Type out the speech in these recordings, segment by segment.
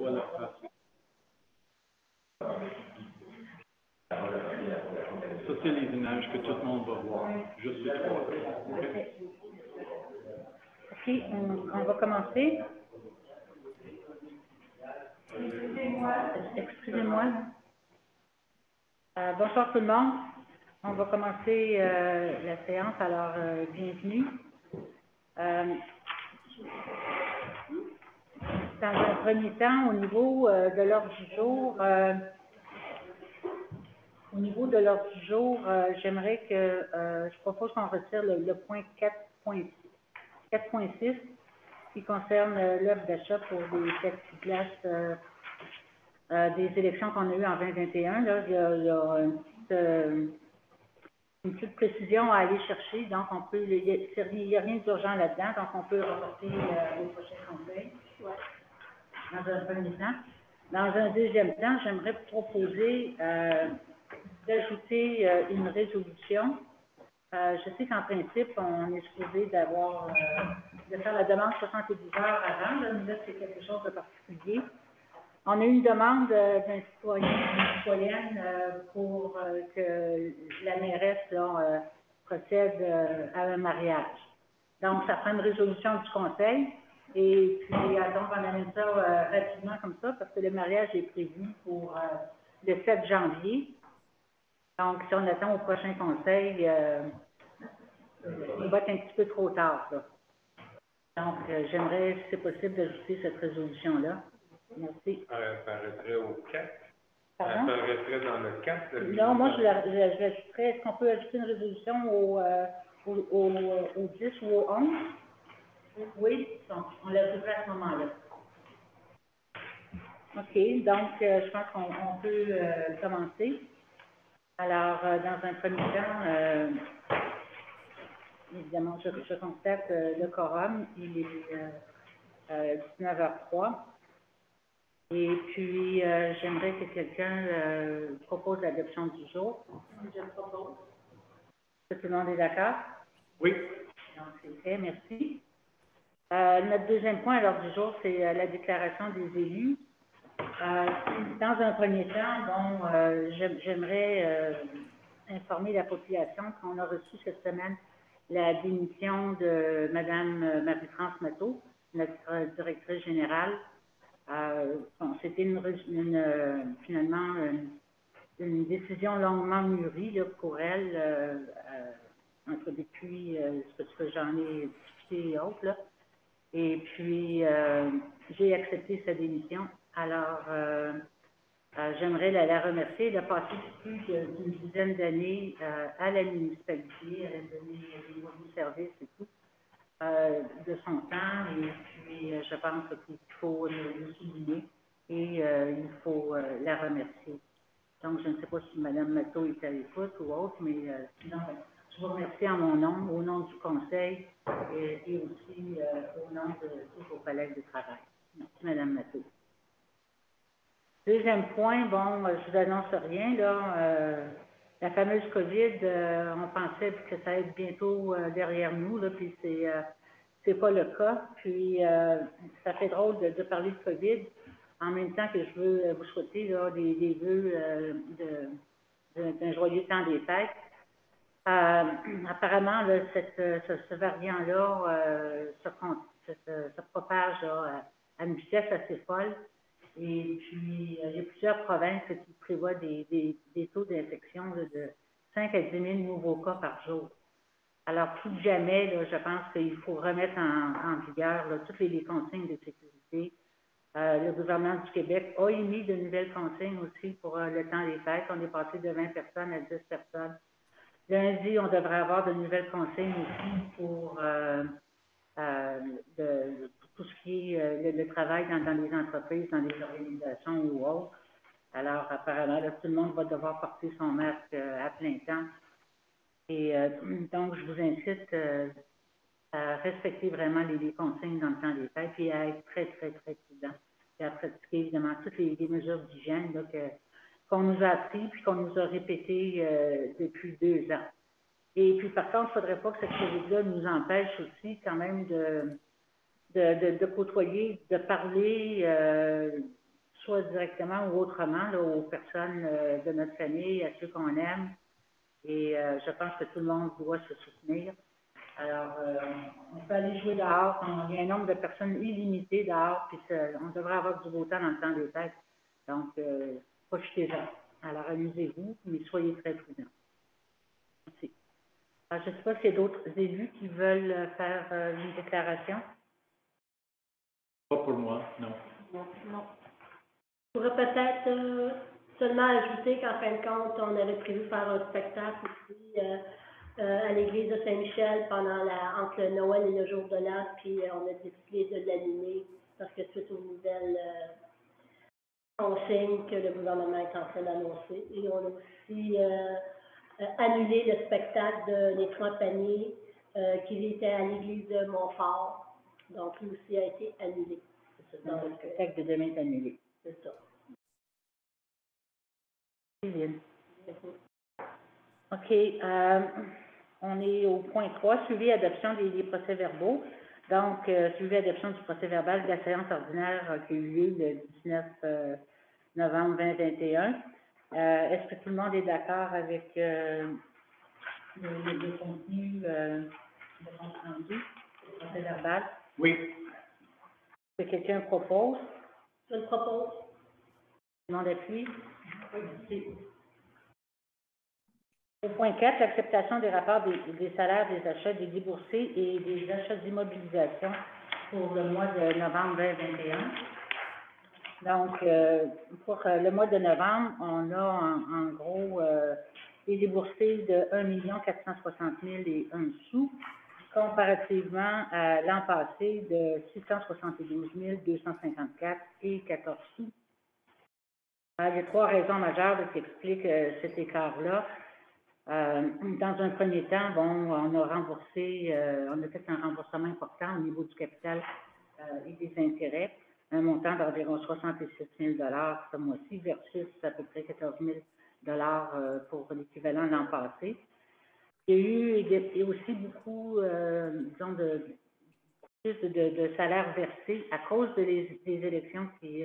Ça, c'est les images que tout le monde va voir. Juste les trois. OK, on va commencer. Excusez-moi. Bonsoir tout le monde. On va commencer la séance, alors bienvenue. Dans un premier temps, au niveau de l'ordre du jour, j'aimerais que je propose qu'on retire le point 4.6 qui concerne l'œuvre d'achat pour des plexiglas des élections qu'on a eues en 2021. Là, il y a une petite précision à aller chercher, donc on peut, il n'y a rien d'urgent là-dedans, donc on peut reporter au prochain conseil. Dans un premier temps. Dans un deuxième temps, j'aimerais proposer d'ajouter une résolution. Je sais qu'en principe, on est supposé de faire la demande 72 heures avant, là, mais là, c'est quelque chose de particulier. On a eu une demande d'un citoyen, d'une citoyenne pour que la mairesse là, procède à un mariage. Donc, ça prend une résolution du conseil. Et puis, donc, on amène ça rapidement comme ça, parce que le mariage est prévu pour le 7 janvier. Donc, si on attend au prochain conseil, il va être un petit peu trop tard, là. Donc, j'aimerais, si c'est possible, d'ajouter cette résolution-là. Merci. Ça arrêterait au 4? Pardon? Ça arrêterait dans le 4? Non, moi, je l'ajouterais. Est-ce qu'on peut ajouter une résolution au 10 ou au 11? Oui, donc, on l'ajouterait à ce moment-là. OK, donc, je pense qu'on peut commencer. Alors, dans un premier temps, évidemment, je constate le quorum, il est 19h03. Et puis, j'aimerais que quelqu'un propose l'adoption du jour. Je le propose. Est-ce que tout le monde est d'accord? Oui. Donc, c'est fait, merci. Notre deuxième point à l'ordre du jour, c'est la déclaration des élus. Dans un premier temps, bon, j'aimerais informer la population qu'on a reçu cette semaine la démission de Mme Marie-France Matteau, notre directrice générale. Bon, c'était finalement une décision longuement mûrie là, pour elle, depuis ce que j'en ai discuté et autres. Là. Et puis, j'ai accepté sa démission. Alors, j'aimerais la remercier. Elle a passé plus d'une dizaine d'années à la municipalité. Elle a donné des nouveaux services et tout. De son temps, et puis je pense qu'il faut le souligner et il faut la remercier. Donc, je ne sais pas si Mme Matteau est à l'écoute ou autre, mais sinon, je vous remercie en mon nom, au nom du conseil et aussi au nom de tous vos collègues de travail. Merci, Mme Matteau. Deuxième point, bon, je vous annonce rien, là. La fameuse COVID, on pensait que ça allait être bientôt derrière nous, là, puis c'est pas le cas. Puis, ça fait drôle de parler de COVID, en même temps que je veux vous souhaiter là, des vœux d'un joyeux temps des fêtes. Apparemment, là, ce variant-là se propage là, à une vitesse assez folle. Et puis, il y a plusieurs provinces qui prévoient des taux d'infection de 5 à 10 000 nouveaux cas par jour. Alors, plus que jamais, là, je pense qu'il faut remettre en vigueur là, toutes les consignes de sécurité. Le gouvernement du Québec a émis de nouvelles consignes aussi pour le temps des fêtes. On est passé de 20 personnes à 10 personnes. Lundi, on devrait avoir de nouvelles consignes aussi pour tout ce qui est le travail dans les entreprises, dans les organisations ou autres. Alors, apparemment, là, tout le monde va devoir porter son masque à plein temps. Et donc, je vous incite à respecter vraiment les consignes dans le temps des fêtes et à être très, très, très prudent. Et à pratiquer, évidemment, toutes les mesures d'hygiène qu'on nous a appris puis qu'on nous a répétées depuis 2 ans. Et puis, par contre, il ne faudrait pas que cette COVID-là nous empêche aussi quand même de côtoyer, de parler soit directement ou autrement, là, aux personnes de notre famille, à ceux qu'on aime. Et je pense que tout le monde doit se soutenir. Alors, on peut aller jouer dehors. Il y a un nombre de personnes illimitées dehors, puis on devrait avoir du beau temps dans le temps des fêtes. Donc, profitez-en. Alors, amusez-vous, mais soyez très prudents. Merci. Alors, je ne sais pas s'il y a d'autres élus qui veulent faire une déclaration. Pas pour moi, non. Non. Je pourrais peut-être seulement ajouter qu'en fin de compte, on avait prévu faire un spectacle aussi à l'église de Saint-Michel entre le Noël et le jour de l'an, puis on a décidé de l'annuler parce que suite aux nouvelles consignes que le gouvernement est en train d'annoncer. Et on a aussi annulé le spectacle de Les Trois Paniers qui était à l'église de Montfort. Donc, lui aussi a été annulé. C'est ça. Le spectacle de demain est annulé. C'est ça. Céline. OK. On est au point 3, suivi adoption des procès-verbaux. Donc, suivi adoption du procès-verbal de la séance ordinaire qui a eu lieu le 19 novembre 2021. Est-ce que tout le monde est d'accord avec le contenu de compte rendu, le procès-verbal? Oui. Est-ce que quelqu'un propose? Je le propose. Tout le monde appuie? Oui. Au point 4, l'acceptation des rapports des salaires, des achats, des déboursés et des achats d'immobilisation pour le mois de novembre 2021. Donc, pour le mois de novembre, on a en gros des déboursés de 1 460 001 sous, comparativement à l'an passé de 672 254 et 14 sous. Il y a trois raisons majeures qui expliquent cet écart-là. Dans un premier temps, bon, on a remboursé, on a fait un remboursement important au niveau du capital et des intérêts, un montant d'environ 67 000 ce mois-ci versus à peu près 14 000 pour l'équivalent l'an passé. Il y a aussi beaucoup, disons, de salaires versés à cause des élections qui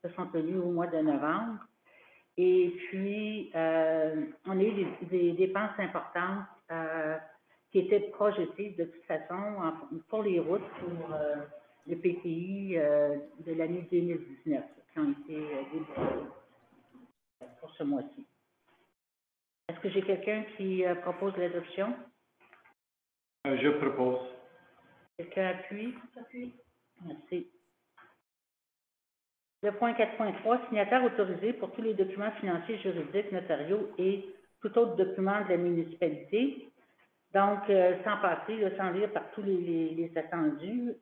se sont tenues au mois de novembre. Et puis, on a eu des dépenses importantes qui étaient projetées de toute façon pour les routes, pour le PTI de l'année 2019, qui ont été déboursées pour ce mois-ci. Est-ce que j'ai quelqu'un qui propose l'adoption? Je propose. Quelqu'un appuie? Appuie. Merci. Le point 4.3, signataire autorisé pour tous les documents financiers, juridiques, notariaux et tout autre document de la municipalité. Donc, sans passer, sans lire par tous les attendus.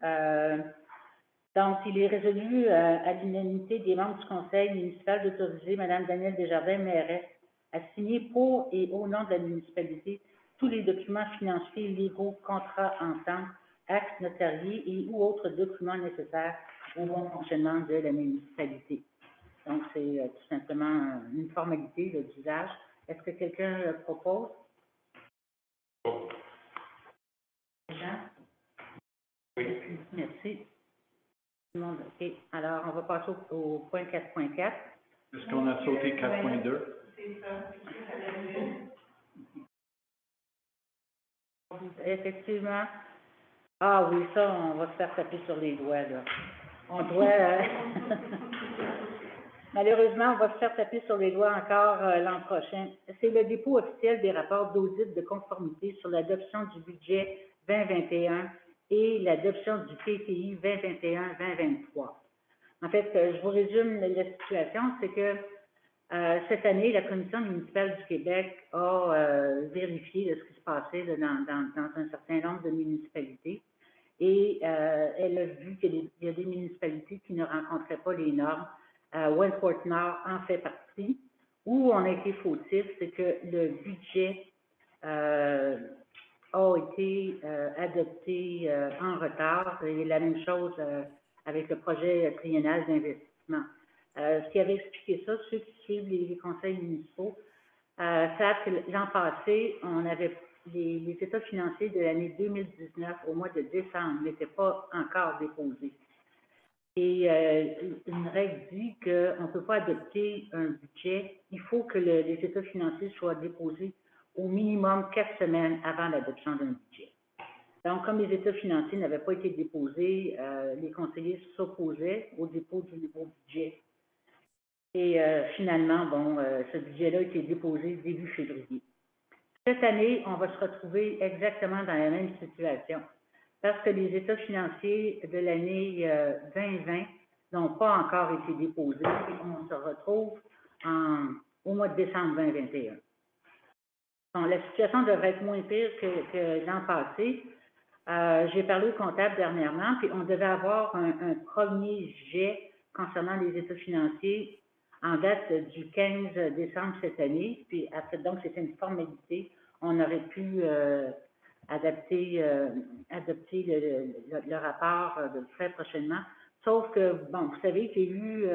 Donc, il est résolu à l'unanimité des membres du conseil municipal d'autoriser Mme Danielle Desjardins, mairesse, à signer pour et au nom de la municipalité tous les documents financiers, légaux, contrats, ententes, actes notariés et ou autres documents nécessaires au bon fonctionnement de la municipalité. Donc, c'est tout simplement une formalité d'usage. Est-ce que quelqu'un propose? Jean? Oui. Merci. Tout le monde, OK. Alors, on va passer au point 4.4. Est-ce qu'on a sauté 4.2? Effectivement. Ah oui, ça, on va se faire taper sur les doigts, là. On doit... Malheureusement, on va se faire taper sur les doigts encore l'an prochain. C'est le dépôt officiel des rapports d'audit de conformité sur l'adoption du budget 2021 et l'adoption du PTI 2021-2023. En fait, je vous résume la situation, c'est que cette année, la Commission municipale du Québec a vérifié ce qui se passait dans un certain nombre de municipalités et elle a vu qu'il y a des municipalités qui ne rencontraient pas les normes. Wentworth Nord en fait partie. Où on a été fautif, c'est que le budget a été adopté en retard et la même chose avec le projet triennal d'investissement. Ce qui avait expliqué ça, ceux qui suivent les conseils municipaux, savent que l'an passé, on avait les états financiers de l'année 2019 au mois de décembre n'étaient pas encore déposés. Et une règle dit qu'on ne peut pas adopter un budget. Il faut que les états financiers soient déposés au minimum 4 semaines avant l'adoption d'un budget. Donc, comme les états financiers n'avaient pas été déposés, les conseillers s'opposaient au dépôt du nouveau budget. Et finalement, bon, ce budget-là a été déposé début février. Cette année, on va se retrouver exactement dans la même situation parce que les états financiers de l'année 2020 n'ont pas encore été déposés et on se retrouve au mois de décembre 2021. Bon, la situation devrait être moins pire que l'an passé. J'ai parlé au comptable dernièrement, puis on devait avoir un premier jet concernant les états financiers en date du 15 décembre cette année, puis après, donc c'était une formalité. On aurait pu adopter le rapport très prochainement. Sauf que, bon, vous savez qu'il y a eu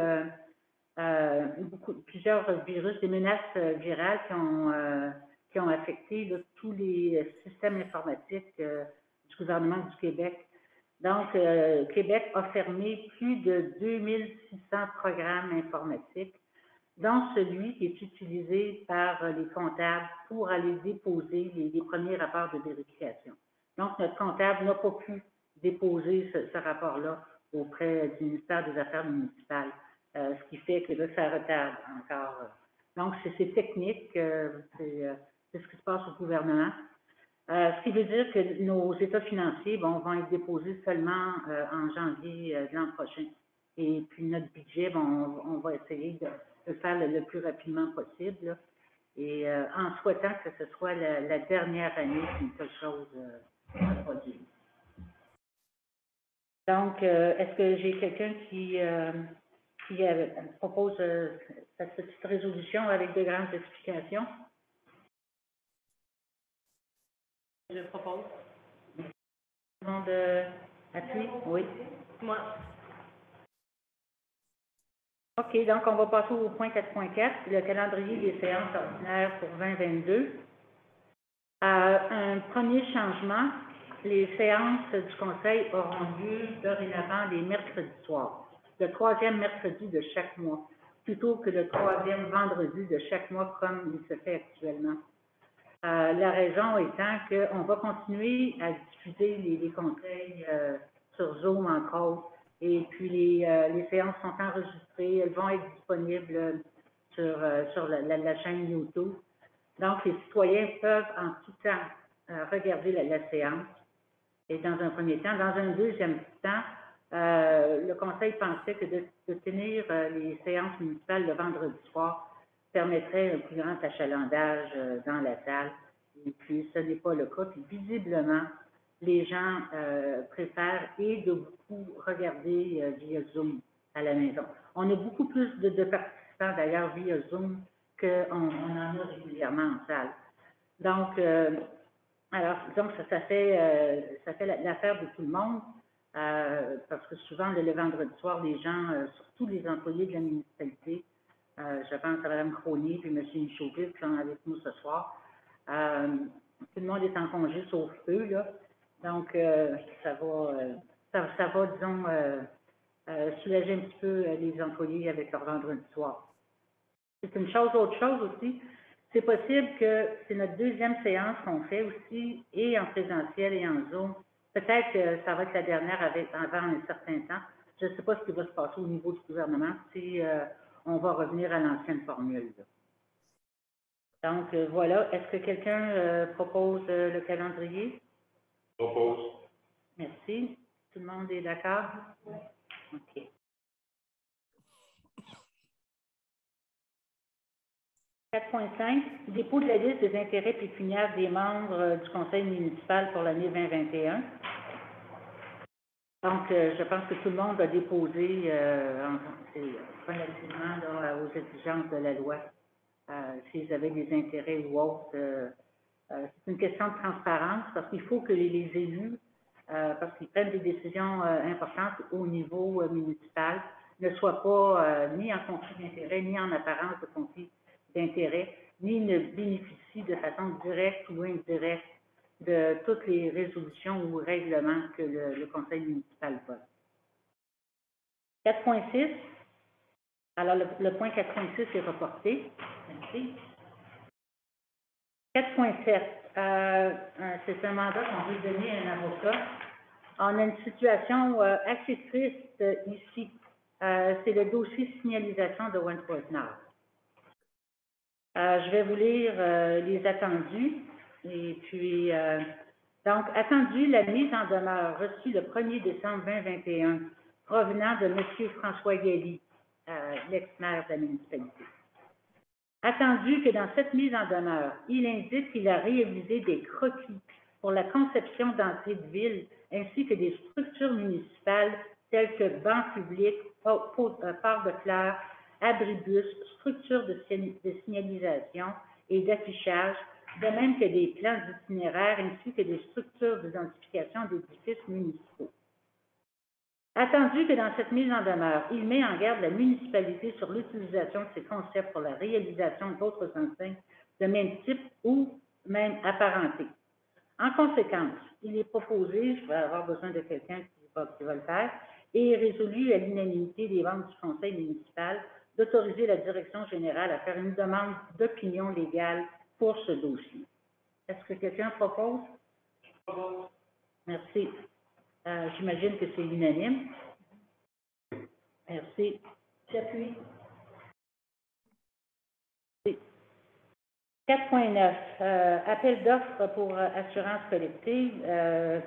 plusieurs virus, des menaces virales qui ont affecté là, tous les systèmes informatiques du gouvernement du Québec. Donc, Québec a fermé plus de 2600 programmes informatiques, dont celui qui est utilisé par les comptables pour aller déposer les premiers rapports de vérification. Donc, notre comptable n'a pas pu déposer ce rapport-là auprès du ministère des Affaires municipales, ce qui fait que là, ça retarde encore. Donc, c'est technique, c'est ce qui se passe au gouvernement. Ce qui veut dire que nos états financiers vont être déposés seulement en janvier de l'an prochain. Et puis notre budget, on va essayer de le faire le plus rapidement possible, là, et en souhaitant que ce soit la dernière année qu'une telle chose se produise. Donc, est-ce que j'ai quelqu'un qui propose cette petite résolution avec de grandes explications? Je propose. Tout le monde appuie? Oui. Moi. OK, donc on va passer au point 4.4, le calendrier des séances ordinaires pour 2022. Un premier changement, les séances du Conseil auront lieu dorénavant les mercredis soirs, le troisième mercredi de chaque mois, plutôt que le troisième vendredi de chaque mois comme il se fait actuellement. La raison étant qu'on va continuer à diffuser les conseils sur Zoom, entre autres, et puis les séances sont enregistrées, elles vont être disponibles sur la chaîne YouTube. Donc, les citoyens peuvent en tout temps regarder la séance. Et dans un premier temps, dans un deuxième temps, le Conseil pensait que de tenir les séances municipales le vendredi soir permettrait un plus grand achalandage dans la salle. Et puis, ce n'est pas le cas. Puis, visiblement, les gens préfèrent et de beaucoup regarder via Zoom à la maison. On a beaucoup plus de participants, d'ailleurs, via Zoom qu'on en a régulièrement en salle. Donc, alors, disons que ça fait l'affaire de tout le monde, parce que souvent, le vendredi soir, les gens, surtout les employés de la municipalité, je pense à Mme Cronier et M. Michauville qui sont avec nous ce soir. Tout le monde est en congé sauf eux, là. Donc, ça va, disons, soulager un petit peu les employés avec leur vendredi soir. C'est une chose, autre chose aussi, c'est possible que c'est notre deuxième séance qu'on fait aussi, et en présentiel et en Zoom. Peut-être que ça va être la dernière avant un certain temps. Je ne sais pas ce qui va se passer au niveau du gouvernement si on va revenir à l'ancienne formule. Là. Donc, voilà. Est-ce que quelqu'un propose le calendrier? Propose. Merci. Tout le monde est d'accord? OK. « 4.5. Dépôt de la liste des intérêts pécuniaires des membres du conseil municipal pour l'année 2021. » Donc, je pense que tout le monde a déposé relativement là, aux exigences de la loi, s'ils avaient des intérêts ou autres. C'est une question de transparence parce qu'il faut que les élus, parce qu'ils prennent des décisions importantes au niveau municipal, ne soient pas ni en conflit d'intérêt, ni en apparence de conflit d'intérêt, ni ne bénéficient de façon directe ou indirecte de toutes les résolutions ou règlements que le conseil municipal vote. 4.6. Alors, le point 4.6 est reporté. Merci. 4.7. C'est un mandat qu'on veut donner à un avocat. On a une situation assez triste ici. C'est le dossier signalisation de Wentworth Nord. Je vais vous lire les attendus. Et puis, donc, attendu la mise en demeure reçue le 1er décembre 2021 provenant de M. François Galli, l'ex-maire de la municipalité. Attendu que dans cette mise en demeure, il indique qu'il a réalisé des croquis pour la conception d'entrées de ville ainsi que des structures municipales telles que bancs publics, ports de fleurs, abribus, structures de signalisation et d'affichage, de même que des plans d'itinéraire ainsi que des structures d'identification d'édifices municipaux. Attendu que dans cette mise en demeure, il met en garde la municipalité sur l'utilisation de ces concepts pour la réalisation d'autres enseignes de même type ou même apparentés. En conséquence, il est proposé, je vais avoir besoin de quelqu'un qui va le faire, et résolu à l'unanimité des membres du conseil municipal d'autoriser la direction générale à faire une demande d'opinion légale pour ce dossier. Est-ce que quelqu'un propose? Merci. J'imagine que c'est unanime. Merci. J'appuie. 4.9. Appel d'offres pour assurance collective.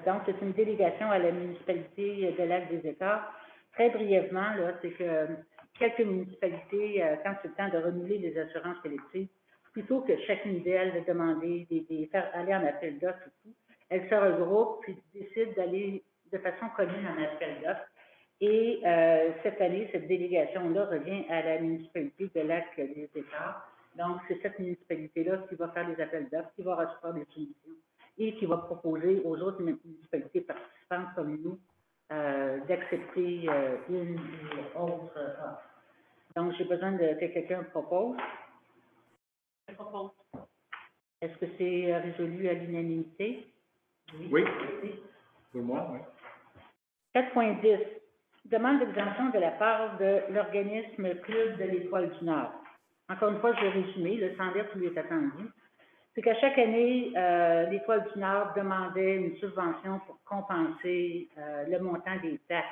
Donc, c'est une délégation à la municipalité de Lac-des-Écarts. Très brièvement, là, c'est que quelques municipalités, quand c'est le temps de renouveler les assurances collectives, plutôt que chacune d'elles de demander, de faire aller en appel d'offres et tout, elles se regroupent puis décident d'aller de façon commune en appel d'offres. Et cette année, cette délégation-là revient à la municipalité de Lac-des-Écarts. Donc, c'est cette municipalité-là qui va faire les appels d'offres, qui va recevoir des soumissions et qui va proposer aux autres municipalités participantes comme nous d'accepter une ou autre offre. Donc, j'ai besoin que quelqu'un propose. Je propose. Est-ce que c'est résolu à l'unanimité? Oui. Pour moi, oui. 4.10. Demande d'exemption de la part de l'organisme Club de l'Étoile du Nord. Encore une fois, je vais résumer, le sans dire tous les attendus. C'est qu'à chaque année, l'Étoile du Nord demandait une subvention pour compenser le montant des taxes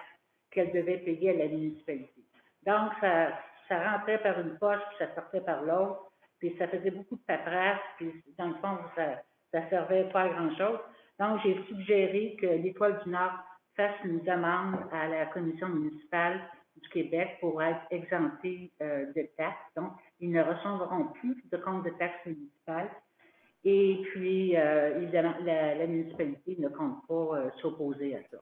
qu'elle devait payer à la municipalité. Donc, ça rentrait par une poche, puis ça sortait par l'autre, puis ça faisait beaucoup de paperasse, puis dans le fond, ça servait pas à grand-chose. Donc, j'ai suggéré que l'Étoile du Nord fasse une demande à la commission municipale du Québec pour être exemptés de taxes. Donc, ils ne recevront plus de compte de taxes municipales. Et puis, évidemment, la municipalité ne compte pas s'opposer à ça.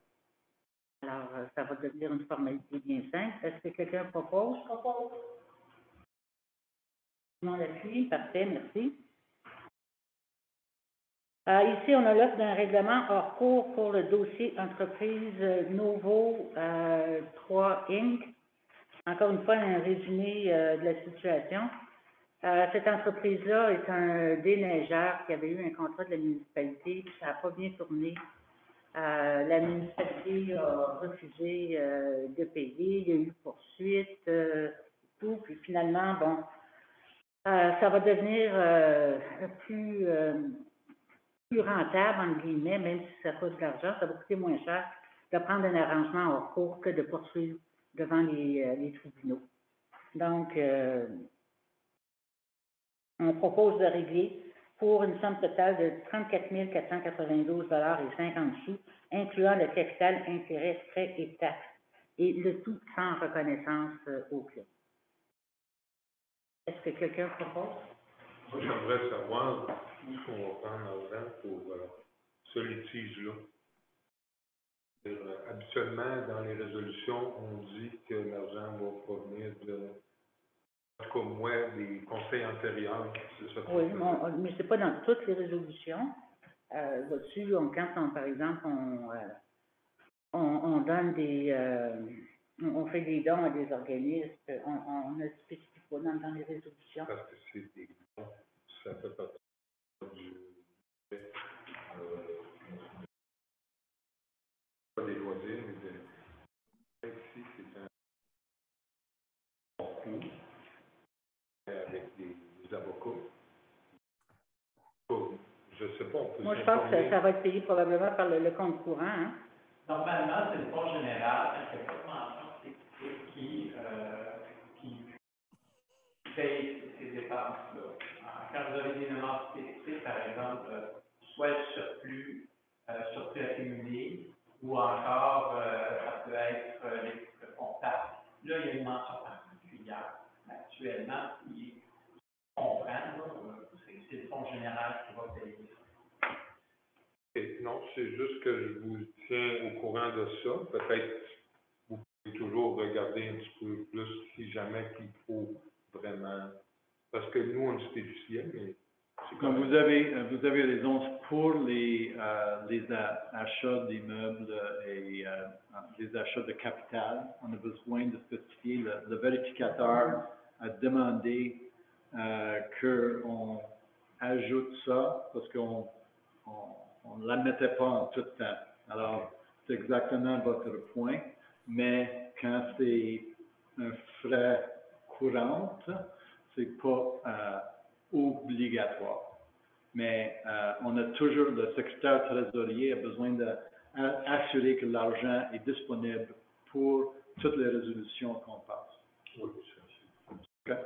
Alors, ça va devenir une formalité bien simple. Est-ce que quelqu'un propose? Propose. Non, l'appuie. Parfait, merci. Ici, on a l'offre d'un règlement hors cours pour le dossier entreprise Novo 3 Inc. Encore une fois, un résumé de la situation. Cette entreprise-là est un déneigeur qui avait eu un contrat de la municipalité, puis ça n'a pas bien tourné. La municipalité a refusé de payer, il y a eu poursuite, tout, puis finalement, bon, ça va devenir plus rentable, entre guillemets, même si ça coûte de l'argent, ça va coûter moins cher de prendre un arrangement hors cours que de poursuivre devant les tribunaux. Donc, on propose de régler pour une somme totale de 34 492,50 $, incluant le capital, intérêts, frais et taxes, et le tout sans reconnaissance au club. Est-ce que quelqu'un propose? Moi, j'aimerais savoir ce qu'on va prendre en argent pour ce litige-là. Habituellement, dans les résolutions, on dit que l'argent va provenir de, en tout cas, moi, des conseils antérieurs. Oui, mais c'est pas dans toutes les résolutions. Là-dessus, par exemple, on donne on fait des dons à des organismes, on ne spécifie pas dans les résolutions. Parce que c'est des dons, ça fait partie du pas des loisirs, mais ici, c'est un avec des avocats. Je sais pas, on peut Moi, je pense que s'informer. ça va être payé probablement par le compte courant, hein. Normalement, c'est le fonds général, parce qu'il n'y a pas de mention spécifique qui paye ces dépenses-là. Quand vous avez des demandes spécifiques, par exemple, soit le surplus accumulé, ou encore, ça peut être le comptable. Là, il y a une mention particulière. Actuellement, il comprend, c'est le fonds général qui va payer ça. Et non, c'est juste que je vous tiens au courant de ça. Peut-être vous pouvez toujours regarder un petit peu plus si jamais qu'il faut vraiment. Parce que nous, on spécifiait, mais c'est Donc, comme vous avez raison, pour les achats d'immeubles et les achats de capital, on a besoin de spécifier, le vérificateur a demandé qu'on ajoute ça parce qu'on ne l'admettait pas en tout temps. Alors, c'est exactement votre point, mais quand c'est un frais courant, c'est pas obligatoire. Mais on a toujours, le secrétaire trésorier a besoin d'assurer que l'argent est disponible pour toutes les résolutions qu'on passe. oui, OK?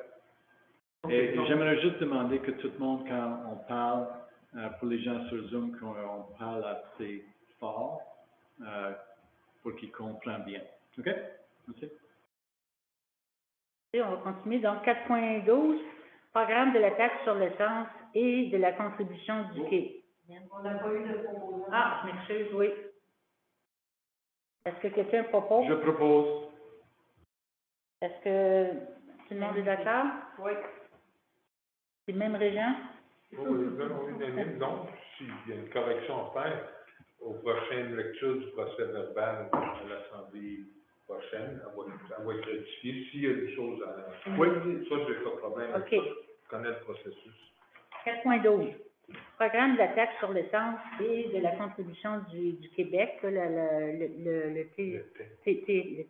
Et j'aimerais juste demander que tout le monde, quand on parle, pour les gens sur Zoom, qu'on parle assez fort pour qu'ils comprennent bien. OK? Merci. Et on va continuer. Donc, 4.12, programme de la taxe sur l'essence et de la contribution du quai. On n'a pas eu de proposition. Ah, je m'excuse, oui. Est-ce que quelqu'un propose? Je propose. Est-ce que tout le monde est d'accord? Oui. C'est le même régent? oui, unanime. Donc, s'il y a une correction à faire, aux prochaines lectures du procès verbal à l'Assemblée prochaine, elle va être rectifiée. S'il y a des choses à... Oui. Ça, je n'ai pas de problème avec OK. ça. Je connais le processus. 4.12, programme de la taxe sur l'essence et de la contribution du Québec, le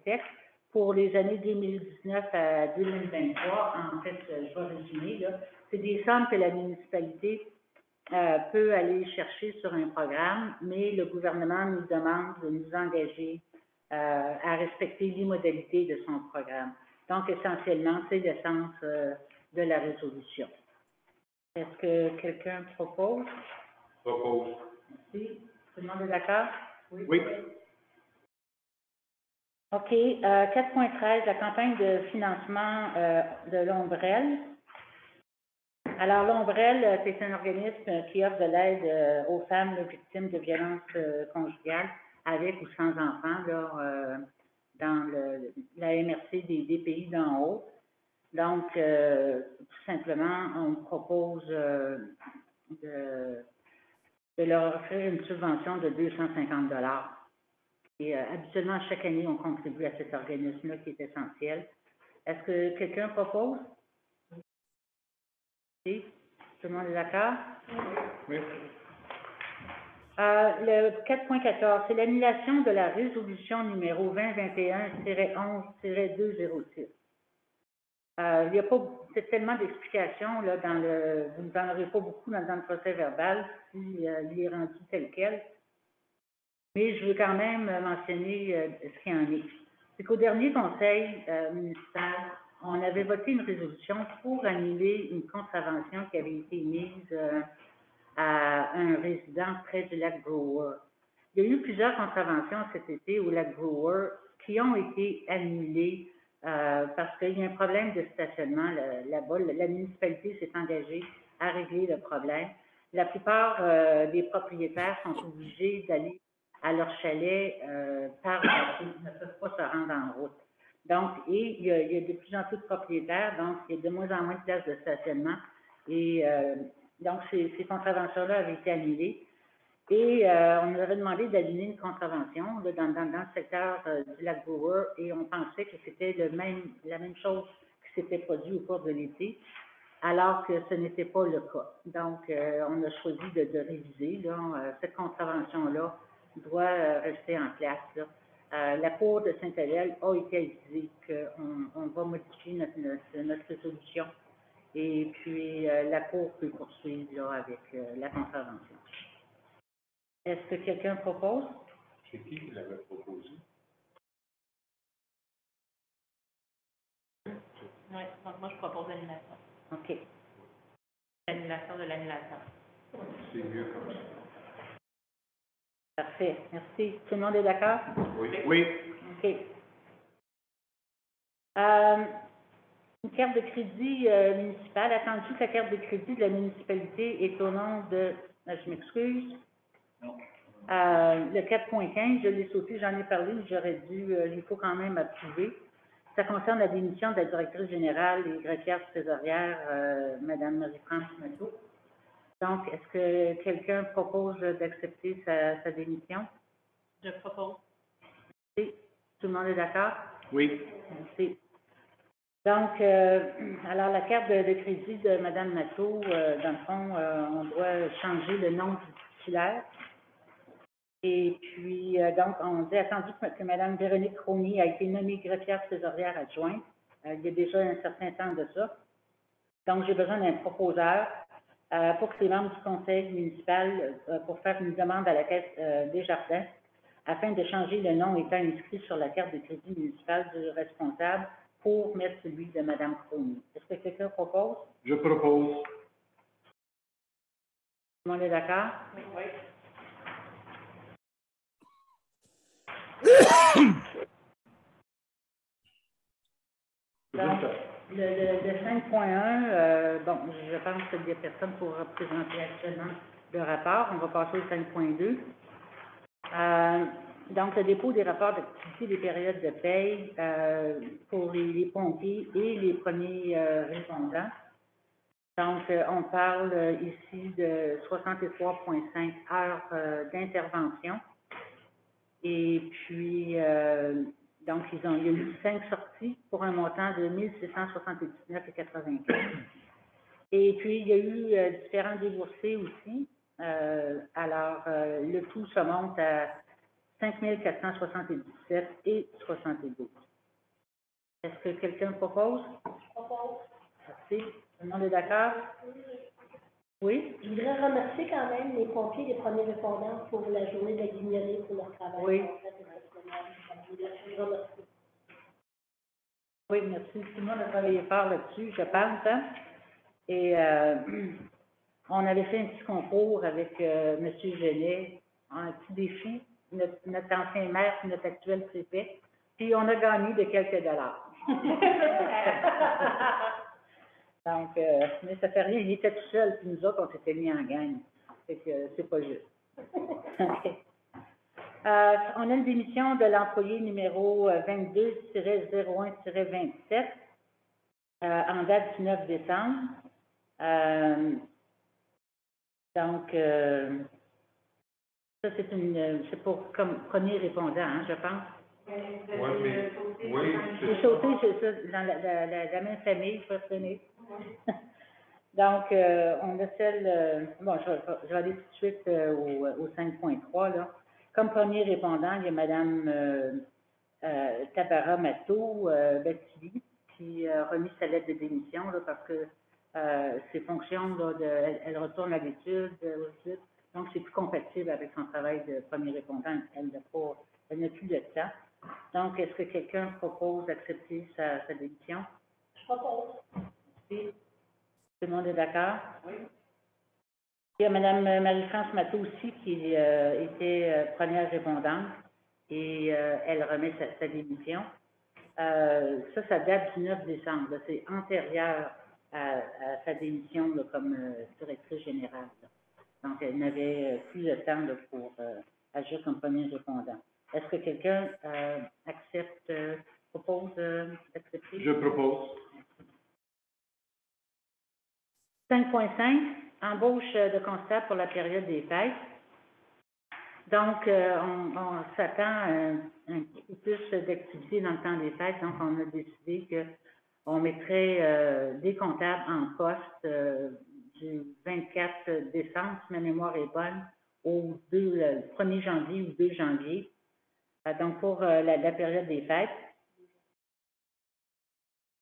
TEC, pour les années 2019 à 2023. En fait, je vais résumer, là. C'est des sommes que la municipalité peut aller chercher sur un programme, mais le gouvernement nous demande de nous engager à respecter les modalités de son programme. Donc, essentiellement, c'est l'essence de la résolution. Est-ce que quelqu'un propose? Propose. Merci. Tout le monde est d'accord? Oui. OK. 4.13, la campagne de financement de l'Ombrelle. Alors, l'Ombrelle, c'est un organisme qui offre de l'aide aux femmes victimes de violences conjugales avec ou sans enfants, là, dans la MRC des pays d'en haut. Donc, tout simplement, on propose de leur offrir une subvention de 250 $. Et habituellement, chaque année, on contribue à cet organisme-là qui est essentiel. Est-ce que quelqu'un propose? Oui. Tout le monde est d'accord? Oui. Le 4.14, c'est l'annulation de la résolution numéro 2021-11-206. Il n'y a pas tellement d'explications là vous n'en aurez pas beaucoup dans le procès verbal s'il est rendu tel quel. Mais je veux quand même mentionner ce qu'il y en est. C'est qu'au dernier conseil municipal, on avait voté une résolution pour annuler une contravention qui avait été mise à un résident près du lac Brewer. Il y a eu plusieurs contraventions cet été au lac Brewer qui ont été annulées parce qu'il y a un problème de stationnement là-bas. La municipalité s'est engagée à régler le problème. La plupart des propriétaires sont obligés d'aller à leur chalet par ils ne peuvent pas se rendre en route. Donc, et il y a de plus en plus de propriétaires, donc il y a de moins en moins de places de stationnement. Et donc, ces contraventions-là avaient été annulées. Et on nous avait demandé d'annuler une contravention là, dans le secteur du lac Brewer et on pensait que c'était la même chose qui s'était produit au cours de l'été, alors que ce n'était pas le cas. Donc, on a choisi de réviser. Là, cette contravention-là doit rester en place. Là. la Cour de Saint-Adèle a été avisée qu'on va modifier notre résolution. Et puis, la Cour peut poursuivre là, avec la contravention. Est-ce que quelqu'un propose? C'est qui l'avait proposé? Oui, donc moi je propose l'annulation. OK. L'annulation de l'annulation. C'est mieux comme ça. Parfait. Merci. Tout le monde est d'accord? Oui. Oui. OK. Une carte de crédit municipale. Attendu que la carte de crédit de la municipalité est au nom de... je m'excuse. Non. Le 4.15, je l'ai sauté, j'en ai parlé, mais j'aurais dû, il faut quand même approuver. Ça concerne la démission de la directrice générale et greffière trésorière, Mme Marie-France Matteau. Donc, est-ce que quelqu'un propose d'accepter sa démission? Je propose. Merci. Tout le monde est d'accord? Oui. Merci. Donc, alors la carte de crédit de Mme Matteau, dans le fond, on doit changer le nom du titulaire. Et puis, donc, on dit attendu que Mme Véronique Ronier a été nommée greffière trésorière adjointe. Il y a déjà un certain temps de ça. Donc, j'ai besoin d'un proposeur pour que les membres du conseil municipal pour faire une demande à la Caisse des Jardins afin de changer le nom étant inscrit sur la carte de crédit municipale du responsable pour mettre celui de Mme Ronier. Est-ce que quelqu'un propose? Je propose. Tout le monde est d'accord? Oui. Donc, le 5.1, bon, je pense que des personnes pour représenter actuellement le rapport. On va passer au 5.2. Donc, le dépôt des rapports d'activité des périodes de paye pour les pompiers et les premiers répondants. Donc, on parle ici de 63,5 heures d'intervention. Et puis, donc, il y a eu 5 sorties pour un montant de 1 679,95. Et puis, il y a eu différents déboursés aussi. Alors, le tout se monte à 5 477 et 72. Est-ce que quelqu'un propose? Propose. Merci. Tout le monde est d'accord? Oui? Je voudrais remercier quand même les pompiers, les premiers répondants pour la journée de la guignolée pour leur travail. Oui. Je vous remercie. Oui, merci. Tout le monde a travaillé fort là-dessus, je pense. Hein? Et on avait fait un petit concours avec M. Genet, un petit défi, notre ancien maire, notre actuel préfet, puis on a gagné de quelques dollars. Donc, mais ça fait rien, il était tout seul, puis nous autres, on s'était mis en gang. Fait que c'est pas juste. Okay. On a une démission de l'employé numéro 22-01-27 en date du 9 décembre. Donc, ça, c'est pour comme premier répondant, hein, je pense. Oui, mais, oui, J'ai sauté, c'est ça, dans la même famille, je vais retenir. Donc, on a celle, bon, je vais aller tout de suite au 5.3, là. Comme premier répondant, il y a Mme Tabara Matteau, Batilly, qui a remis sa lettre de démission, là, parce que ses fonctions, là, elle retourne à l'étude, donc c'est plus compatible avec son travail de premier répondant. Elle n'a plus de temps. Donc, est-ce que quelqu'un propose d'accepter sa démission? Je propose. Merci. Tout le monde est d'accord? Oui. Il y a Mme Marie-France Matteau aussi qui était première répondante et elle remet sa démission. Ça date du 9 décembre. C'est antérieur à sa démission là, comme directrice générale. Là. Donc, elle n'avait plus de temps là, pour agir comme premier répondant. Est-ce que quelqu'un propose d'accepter? Je propose. 5.5, embauche de constable pour la période des fêtes. Donc, on s'attend à un petit peu plus d'activité dans le temps des fêtes. Donc, on a décidé qu'on mettrait des comptables en poste du 24 décembre, si ma mémoire est bonne, au 1er janvier ou 2 janvier. donc pour la période des fêtes.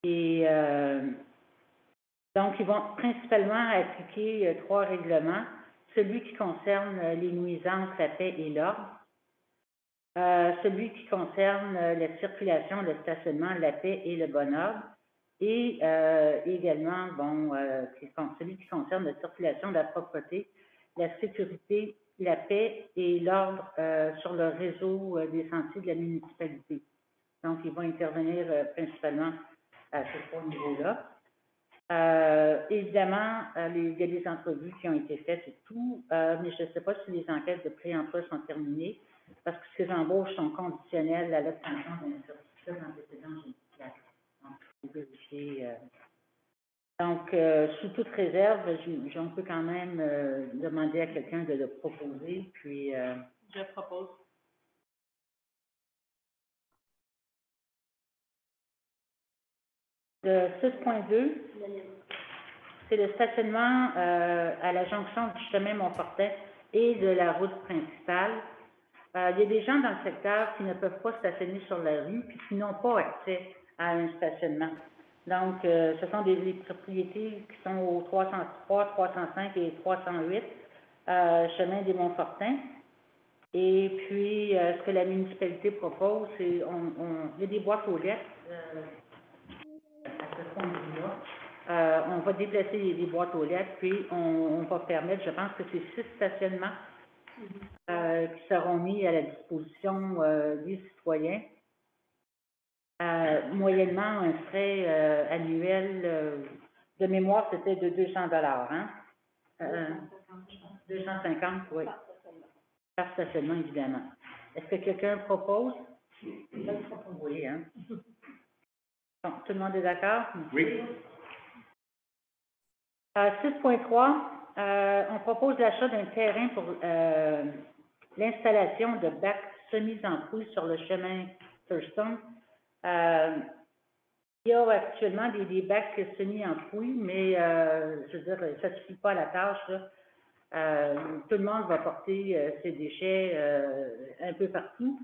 Et donc, ils vont principalement appliquer 3 règlements. Celui qui concerne les nuisances, la paix et l'ordre. Celui qui concerne la circulation, le stationnement, la paix et le bon ordre. Et également, celui qui concerne la circulation, la propreté, la sécurité, la paix et l'ordre sur le réseau des sentiers de la municipalité. Donc, ils vont intervenir principalement à ces 3 niveaux-là. Évidemment, il y a des entrevues qui ont été faites et tout, mais je ne sais pas si les enquêtes de pré-emploi sont terminées, parce que ces embauches sont conditionnelles à l'obtention d'un certificat d'antécédent judiciaire. Donc, il faut vérifier. Donc, sous toute réserve, on peut quand même demander à quelqu'un de le proposer, puis... Je propose. Le 6.2, c'est le stationnement à la jonction du chemin Montfortin et de la route principale. Il y a des gens dans le secteur qui ne peuvent pas stationner sur la rue puis qui n'ont pas accès à un stationnement. Donc, ce sont les propriétés qui sont au 303, 305 et 308, chemin des Montfortins. Et puis, ce que la municipalité propose, c'est il y a des boîtes aux lettres. On va déplacer les boîtes aux lettres, puis on va permettre, je pense que c'est 6 stationnements qui seront mis à la disposition des citoyens, moyennement un frais annuel de mémoire, c'était de 200 $, hein? 250, oui. Par stationnement, évidemment. Est-ce que quelqu'un propose? Oui, hein? Bon, tout le monde est d'accord? Oui. 6.3, on propose l'achat d'un terrain pour l'installation de bacs semi-enfouis sur le chemin Thurston. Il y a actuellement des bacs semi-enfouis, mais je veux dire, ça ne suffit pas à la tâche, là. Tout le monde va porter ses déchets un peu partout.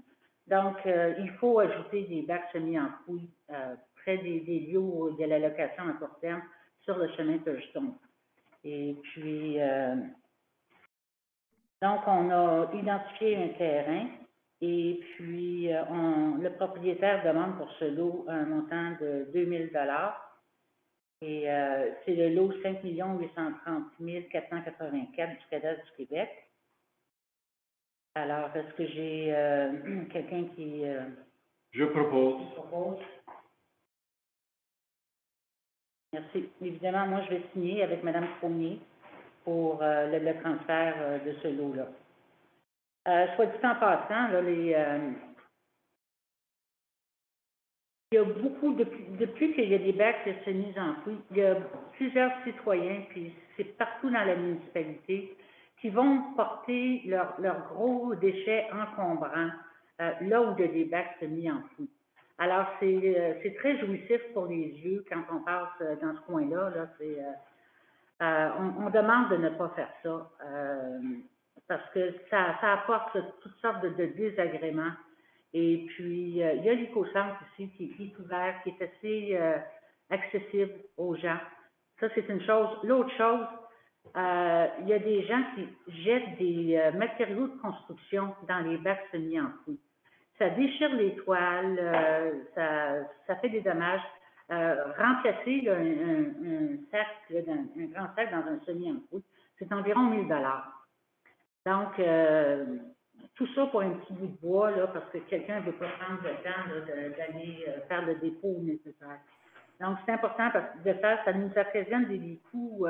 Donc, il faut ajouter des bacs semi-enfouis près des lieux où il y a la location à court terme sur le chemin Thurston. Et puis, donc, on a identifié un terrain et puis le propriétaire demande pour ce lot un montant de 2 000 $. Et c'est le lot 5 830 484 du cadastre du Québec. Alors, est-ce que j'ai quelqu'un qui... Je propose. Merci. Évidemment, moi, je vais signer avec Mme Fournier pour le transfert de ce lot-là. Soit dit en passant, là, il y a beaucoup, depuis qu'il y a des bacs semi-enfouis, il y a plusieurs citoyens, puis c'est partout dans la municipalité, qui vont porter leurs gros déchets encombrants là où il y a des bacs semi-enfouis. Alors, c'est très jouissif pour les yeux quand on passe dans ce coin-là. Là, on demande de ne pas faire ça parce que ça apporte toutes sortes de désagréments. Et puis, il y a l'éco-centre ici qui est ouvert, qui est assez accessible aux gens. Ça, c'est une chose. L'autre chose, il y a des gens qui jettent des matériaux de construction dans les bacs semi-enfouis. Ça déchire les toiles, ça fait des dommages. Remplacer là, un sac, là, un grand sac dans un semi-enfoui, c'est environ 1 000 $. Donc, tout ça pour un petit bout de bois, là, parce que quelqu'un ne veut pas prendre le temps d'aller faire le dépôt nécessaire. Donc, c'est important de faire, ça nous occasionne des coûts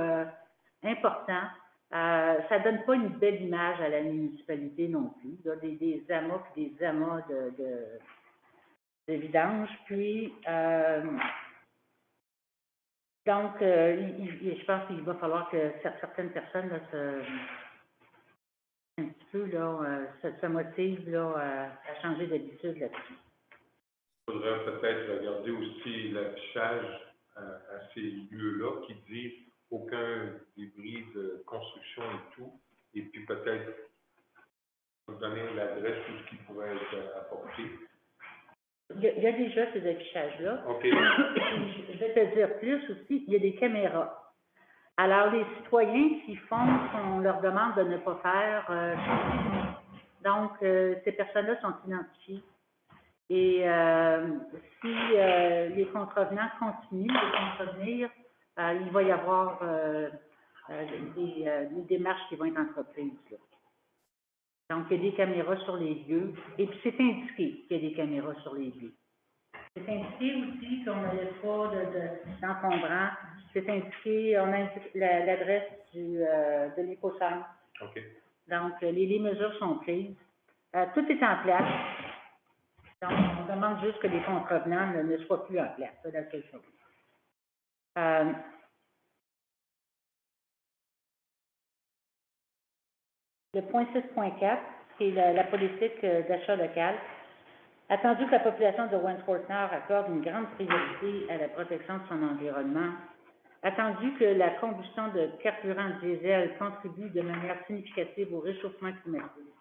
importants. Ça ne donne pas une belle image à la municipalité non plus, là, des amas et des amas de vidange. Puis, donc, je pense qu'il va falloir que certaines personnes là, un petit peu là, se motivent là, à changer d'habitude là-dessus. Il faudrait peut-être regarder aussi l'affichage à ces lieux-là qui dit aucun débris de construction et tout. Et puis peut-être vous donner l'adresse où ce qui pourrait être apporté. Il y a déjà ces affichages-là. OK. Je vais te dire plus aussi, il y a des caméras. Alors, les citoyens qui font, on leur demande de ne pas faire. Donc, ces personnes-là sont identifiées. Et si les contrevenants continuent de contrevenir, il va y avoir des démarches qui vont être entreprises, là. Donc, il y a des caméras sur les lieux. Et puis, c'est indiqué qu'il y a des caméras sur les lieux. C'est indiqué aussi qu'on ne laisse pas d'encombrants. C'est indiqué, on indique l'adresse de l'éco-centre. OK. Donc, les mesures sont prises. Tout est en place. Donc, on demande juste que les contrevenants ne soient plus en place. C'est la seule chose. Le point 6.4, qui est la politique d'achat local. Attendu que la population de Wentworth-Nord accorde une grande priorité à la protection de son environnement, attendu que la combustion de carburant diesel contribue de manière significative au réchauffement climatique,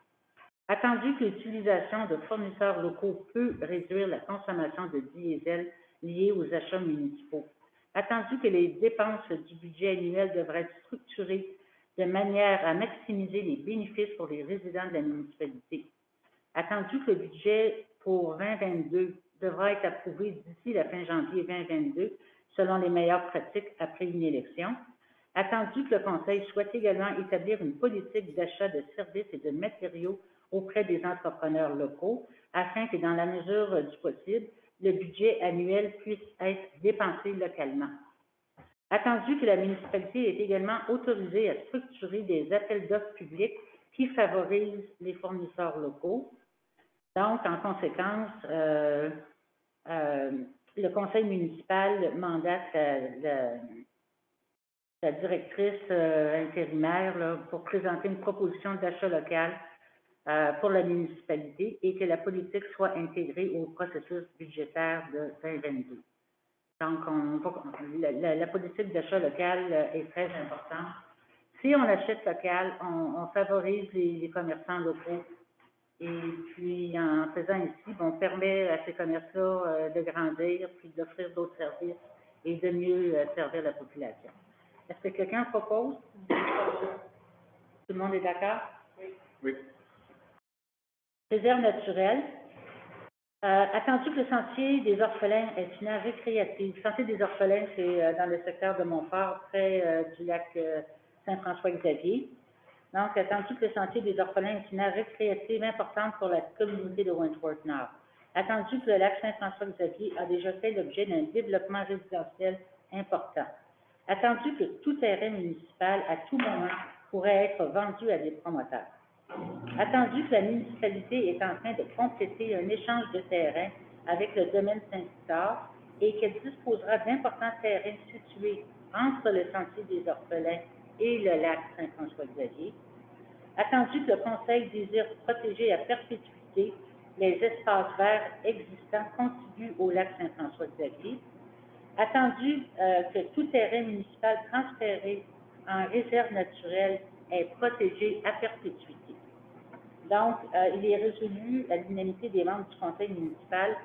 attendu que l'utilisation de fournisseurs locaux peut réduire la consommation de diesel liée aux achats municipaux, attendu que les dépenses du budget annuel devraient être structurées de manière à maximiser les bénéfices pour les résidents de la municipalité, attendu que le budget pour 2022 devra être approuvé d'ici la fin janvier 2022, selon les meilleures pratiques après une élection, attendu que le Conseil souhaite également établir une politique d'achat de services et de matériaux auprès des entrepreneurs locaux, afin que, dans la mesure du possible, le budget annuel puisse être dépensé localement. Attendu que la municipalité est également autorisée à structurer des appels d'offres publics qui favorisent les fournisseurs locaux. Donc, en conséquence, le conseil municipal mandate la directrice intérimaire là, pour présenter une proposition d'achat local pour la municipalité et que la politique soit intégrée au processus budgétaire de 2022. Donc, la politique d'achat local est très importante. Si on achète local, on favorise les commerçants locaux. Et puis, en faisant ici, on permet à ces commerces-là de grandir, puis d'offrir d'autres services et de mieux servir la population. Est-ce que quelqu'un propose? Tout le monde est d'accord? Oui. Réserve naturelle. Attendu que le sentier des orphelins est une aire récréative. Le sentier des orphelins, c'est dans le secteur de Montfort, près du lac Saint-François-Xavier. Donc, attendu que le sentier des orphelins est une aire récréative importante pour la communauté de Wentworth-Nord. Attendu que le lac Saint-François-Xavier a déjà fait l'objet d'un développement résidentiel important. Attendu que tout terrain municipal, à tout moment, pourrait être vendu à des promoteurs. Attendu que la municipalité est en train de compléter un échange de terrain avec le domaine Saint-Victor et qu'elle disposera d'importants terrains situés entre le sentier des orphelins et le lac Saint-François-Xavier. Attendu que le Conseil désire protéger à perpétuité les espaces verts existants contigus au lac Saint-François-Xavier. Attendu que tout terrain municipal transféré en réserve naturelle est protégé à perpétuité. Donc, il est résolu à l'unanimité des membres du conseil municipal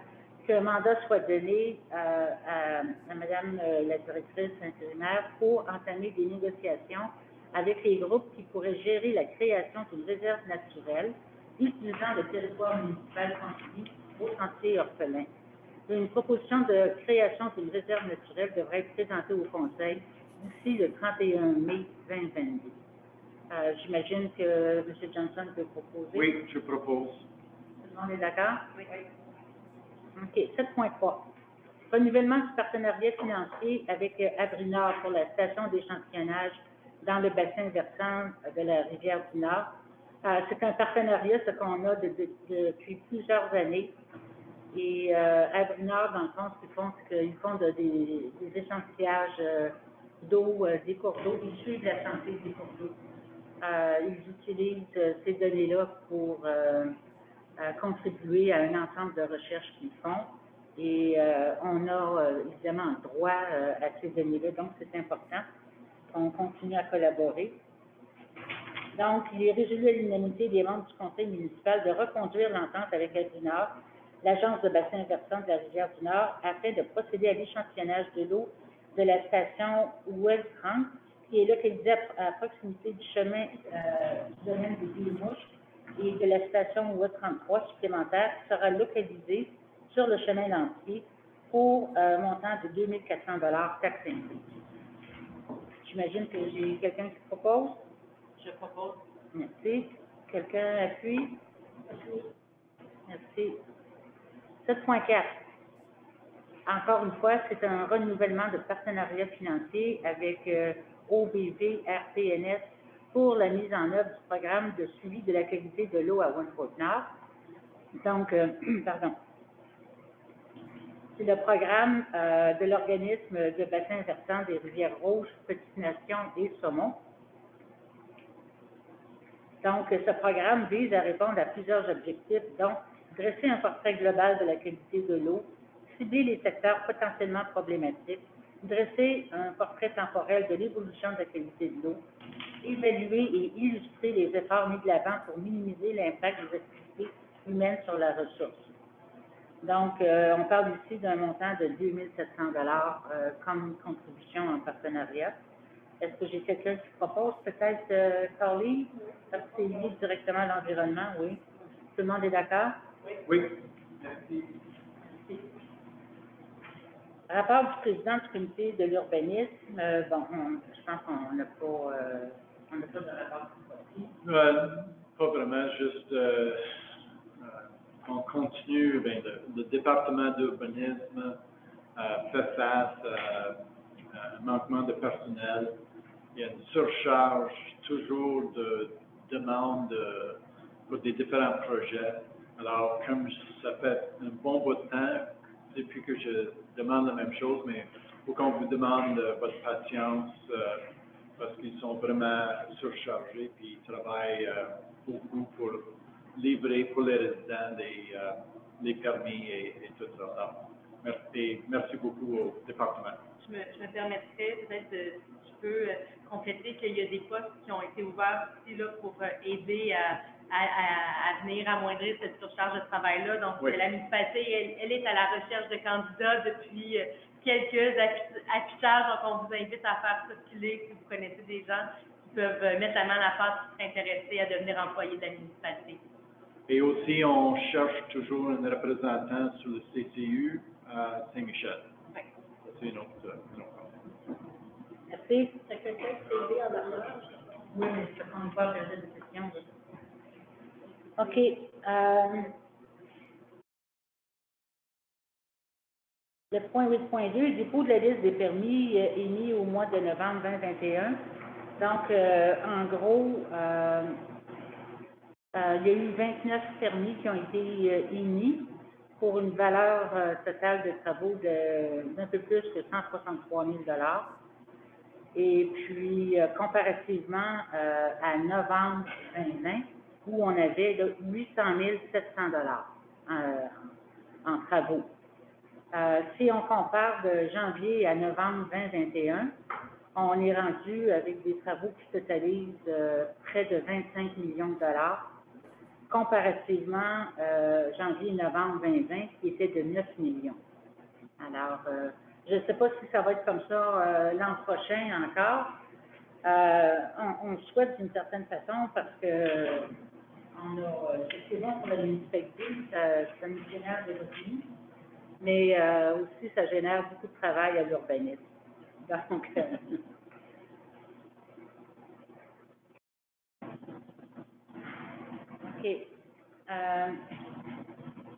qu'un mandat soit donné à Madame la directrice intérimaire pour entamer des négociations avec les groupes qui pourraient gérer la création d'une réserve naturelle utilisant le territoire municipal contigu au sentier orphelin. Une proposition de création d'une réserve naturelle devrait être présentée au conseil d'ici le 31 mai 2022. J'imagine que M. Johnson peut proposer. Oui, je propose. Tout le monde est d'accord? Oui. OK. 7.3. Renouvellement du partenariat financier avec Abri-Nord pour la station d'échantillonnage dans le bassin versant de la rivière du Nord. C'est un partenariat, ce qu'on a depuis plusieurs années. Et Abri-Nord, dans le fond, ce qu'ils font, c'est qu'ils font des échantillage d'eau, des cours d'eau, ils suivent la santé des cours d'eau. Ils utilisent ces données-là pour contribuer à un ensemble de recherches qu'ils font. Et on a évidemment droit à ces données-là, donc c'est important. On continue à collaborer. Donc, il est résolu à l'unanimité des membres du conseil municipal de reconduire l'entente avec Nord, l'agence de bassin versant de la rivière du Nord, afin de procéder à l'échantillonnage de l'eau de la station Ouest 30, qui est localisée à proximité du chemin du domaine des Villes-Mouches et de la station Ouest 33 supplémentaire, qui sera localisée sur le chemin Lantier pour un montant de 2 400 taxes incluses. J'imagine que j'ai quelqu'un qui propose. Je propose. Merci. Quelqu'un appuie? Merci. 7.4. Encore une fois, c'est un renouvellement de partenariat financier avec OBV RPNS pour la mise en œuvre du programme de suivi de la qualité de l'eau à Wentworth-Nord. Donc, pardon. C'est le programme de l'organisme de bassin versant des Rivières-Rouges, Petites-Nations et Saumon. Donc, ce programme vise à répondre à plusieurs objectifs, dont dresser un portrait global de la qualité de l'eau, cibler les secteurs potentiellement problématiques, dresser un portrait temporel de l'évolution de la qualité de l'eau, évaluer et illustrer les efforts mis de l'avant pour minimiser l'impact des activités humaines sur la ressource. Donc, on parle ici d'un montant de 2 700 comme contribution en partenariat. Est-ce que j'ai quelqu'un qui propose? Peut-être Carly, parce que c'est lié directement à l'environnement, oui. Tout le monde est d'accord? Oui. Merci. Rapport du président du comité de l'urbanisme, bon, je pense qu'on n'a pas de rapport ici. Pas vraiment, juste on continue, le département d'urbanisme fait face à un manquement de personnel. Il y a une surcharge toujours de demandes pour des différents projets. Alors, comme ça fait un bon bout de temps depuis que je demande la même chose, mais il faut qu'on vous demande votre patience parce qu'ils sont vraiment surchargés puis ils travaillent beaucoup pour livrer pour les résidents les permis et tout ça. Alors, merci beaucoup au département. Je me permettrais peut-être si tu peux compléter qu'il y a des postes qui ont été ouverts aussi là, pour aider à venir amoindrir cette surcharge de travail-là. Donc, oui. La municipalité, elle est à la recherche de candidats depuis quelques affichages. Donc, on vous invite à faire circuler si vous connaissez des gens qui peuvent mettre la main à la pâte qui seraient intéressés à devenir employés de la municipalité. Et aussi, on cherche toujours un représentant sur le CCU à Saint-Michel. Oui. C'est une autre. Merci. C'est quelqu'un qui s'est aidé en arrière. Oui, mais je ne peux pas poser de questions. OK. Le point 8.2, dépôt de la liste des permis émis au mois de novembre 2021. Donc, en gros, il y a eu 29 permis qui ont été émis pour une valeur totale de travaux d'un peu plus que 163 000 $. Et puis, comparativement à novembre 2020, où on avait 800 700 $ en travaux. Si on compare de janvier à novembre 2021, on est rendu avec des travaux qui totalisent près de 25 millions de dollars, comparativement janvier-novembre 2020, qui était de 9 millions. Alors, je ne sais pas si ça va être comme ça l'an prochain encore. On souhaite d'une certaine façon parce que c'est bon pour la municipalité, ça nous génère des revenus, mais aussi ça génère beaucoup de travail à l'urbanisme. Donc, OK.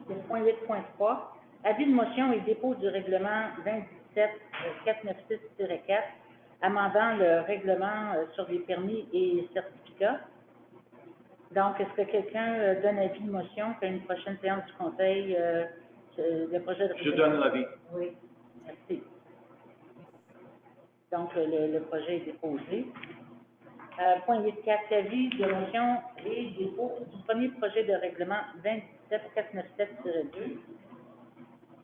Le point 8.3. Avis de motion et dépôt du règlement 2017-496-4, amendant le règlement sur les permis et certificats. Donc, est-ce que quelqu'un donne avis de motion qu'à une prochaine séance du conseil, le projet de règlement? Je donne l'avis. Oui, merci. Donc, le projet est déposé. Point 8.4, avis de motion et dépôt du premier projet de règlement 2017-497-2.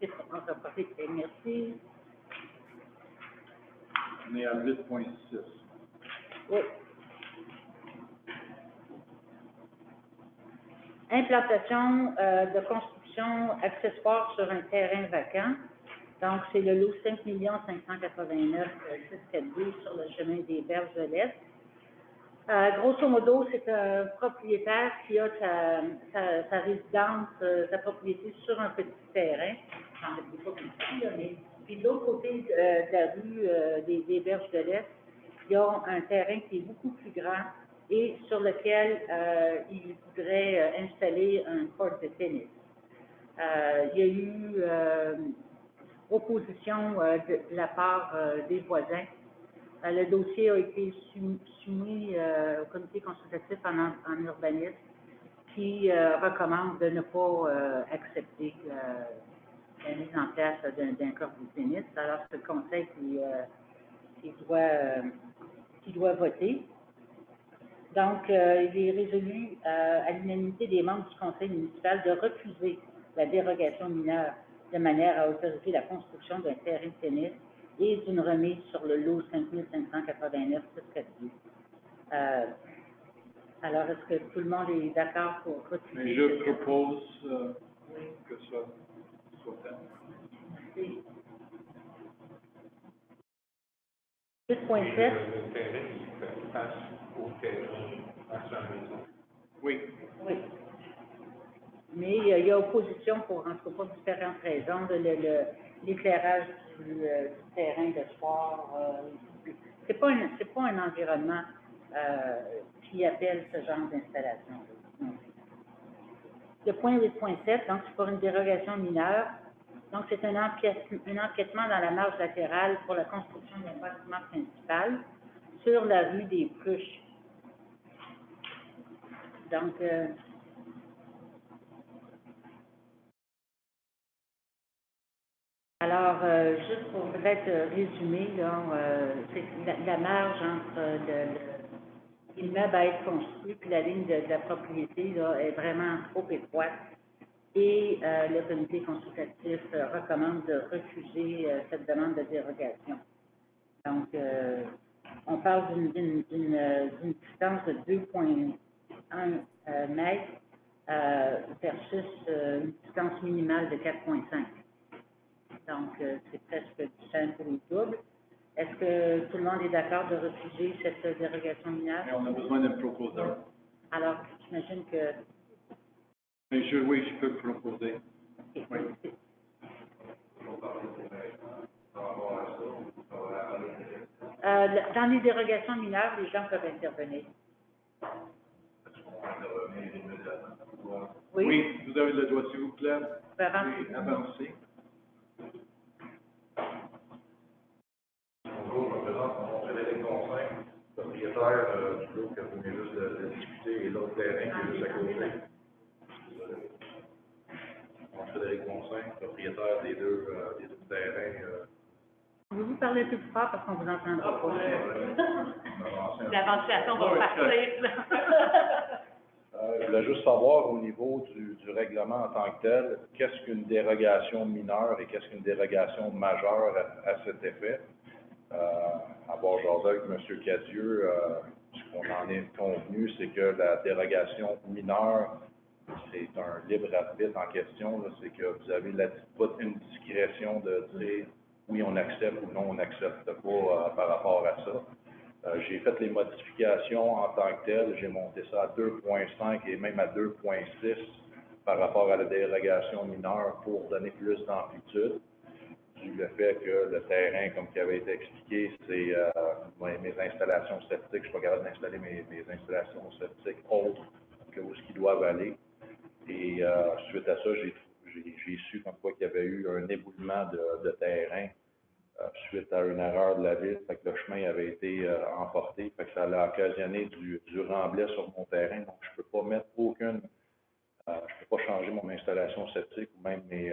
C'est merci. On est à 8.6. Oui. Implantation de construction accessoire sur un terrain vacant. Donc, c'est le lot 5 589 642 sur le chemin des Berges de l'Est. Grosso modo, c'est un propriétaire qui a sa résidence, sa propriété sur un petit terrain. En fait, c'est pas petit, là, mais puis de l'autre côté de la rue des Berges de l'Est, il y a un terrain qui est beaucoup plus grand et sur lequel il voudrait installer un court de tennis. Il y a eu opposition de la part des voisins. Le dossier a été soumis au comité consultatif en urbanisme qui recommande de ne pas accepter la mise en place d'un corps de tennis. Alors, c'est le conseil qui doit voter. Donc, il est résolu à l'unanimité des membres du conseil municipal de refuser la dérogation mineure de manière à autoriser la construction d'un terrain de tennis et d'une remise sur le lot 5 589 642. Alors, est-ce que tout le monde est d'accord pour refuser? Mais je propose que ça soit fait. Merci. Et 8.7. le terrain, il fait face au terrain, à sa maison. Oui. Oui. Mais il y a opposition pour, en tout cas, pour différentes raisons, l'éclairage du terrain de sport. C'est pas un environnement qui appelle ce genre d'installation. Le point 8.7, donc c'est pour une dérogation mineure. Donc c'est un empiètement dans la marge latérale pour la construction d'un bâtiment principal sur la rue des Pruches. Donc, alors, juste pour peut-être résumer, là, c'est la marge entre l'immeuble à être construit puis la ligne de la propriété là, est vraiment trop étroite. Et le comité consultatif recommande de refuser cette demande de dérogation. Donc, on parle d'une distance de 2,1 mètres versus une distance minimale de 4,5. Donc, c'est presque du simple ou double. Est-ce que tout le monde est d'accord de refuser cette dérogation mineure? Mais on a besoin d'un proposeur. Alors, j'imagine que... Mais oui, je peux proposer. Okay. Oui. Dans les dérogations mineures, les gens peuvent intervenir. Oui? Oui, vous avez le droit, s'il vous plaît. Avancer. Avancer. Bonjour, je me présente, mon nom est Frédéric Gonsin, propriétaire du lot que vous venez juste de discuter et l'autre terrain qui est juste à côté. Désolé. Mon nom est Frédéric Gonsin, propriétaire des deux terrains. Pouvez-vous parler un peu plus fort parce qu'on vous entendra pas? La ventilation va partir. Je voulais juste savoir au niveau du règlement en tant que tel, qu'est-ce qu'une dérogation mineure et qu'est-ce qu'une dérogation majeure à cet effet. Avoir jasé avec M. Cadieux, ce qu'on en est convenu, c'est que la dérogation mineure, c'est un libre arbitre en question, c'est que vous avez une discrétion de dire oui, on accepte ou non, on n'accepte pas par rapport à ça. J'ai fait les modifications en tant que telles, j'ai monté ça à 2,5 et même à 2,6 par rapport à la dérogation mineure pour donner plus d'amplitude. Le fait que le terrain, comme qui avait été expliqué, c'est mes installations septiques, je ne suis pas capable d'installer mes installations septiques autres que où ce qu'ils doivent aller. Et suite à ça, j'ai su comme quoi qu'il y avait eu un éboulement de terrain suite à une erreur de la ville, fait que le chemin avait été emporté, fait que ça a occasionné du remblai sur mon terrain, donc je peux pas mettre aucune, je peux pas changer mon installation septique ou même mes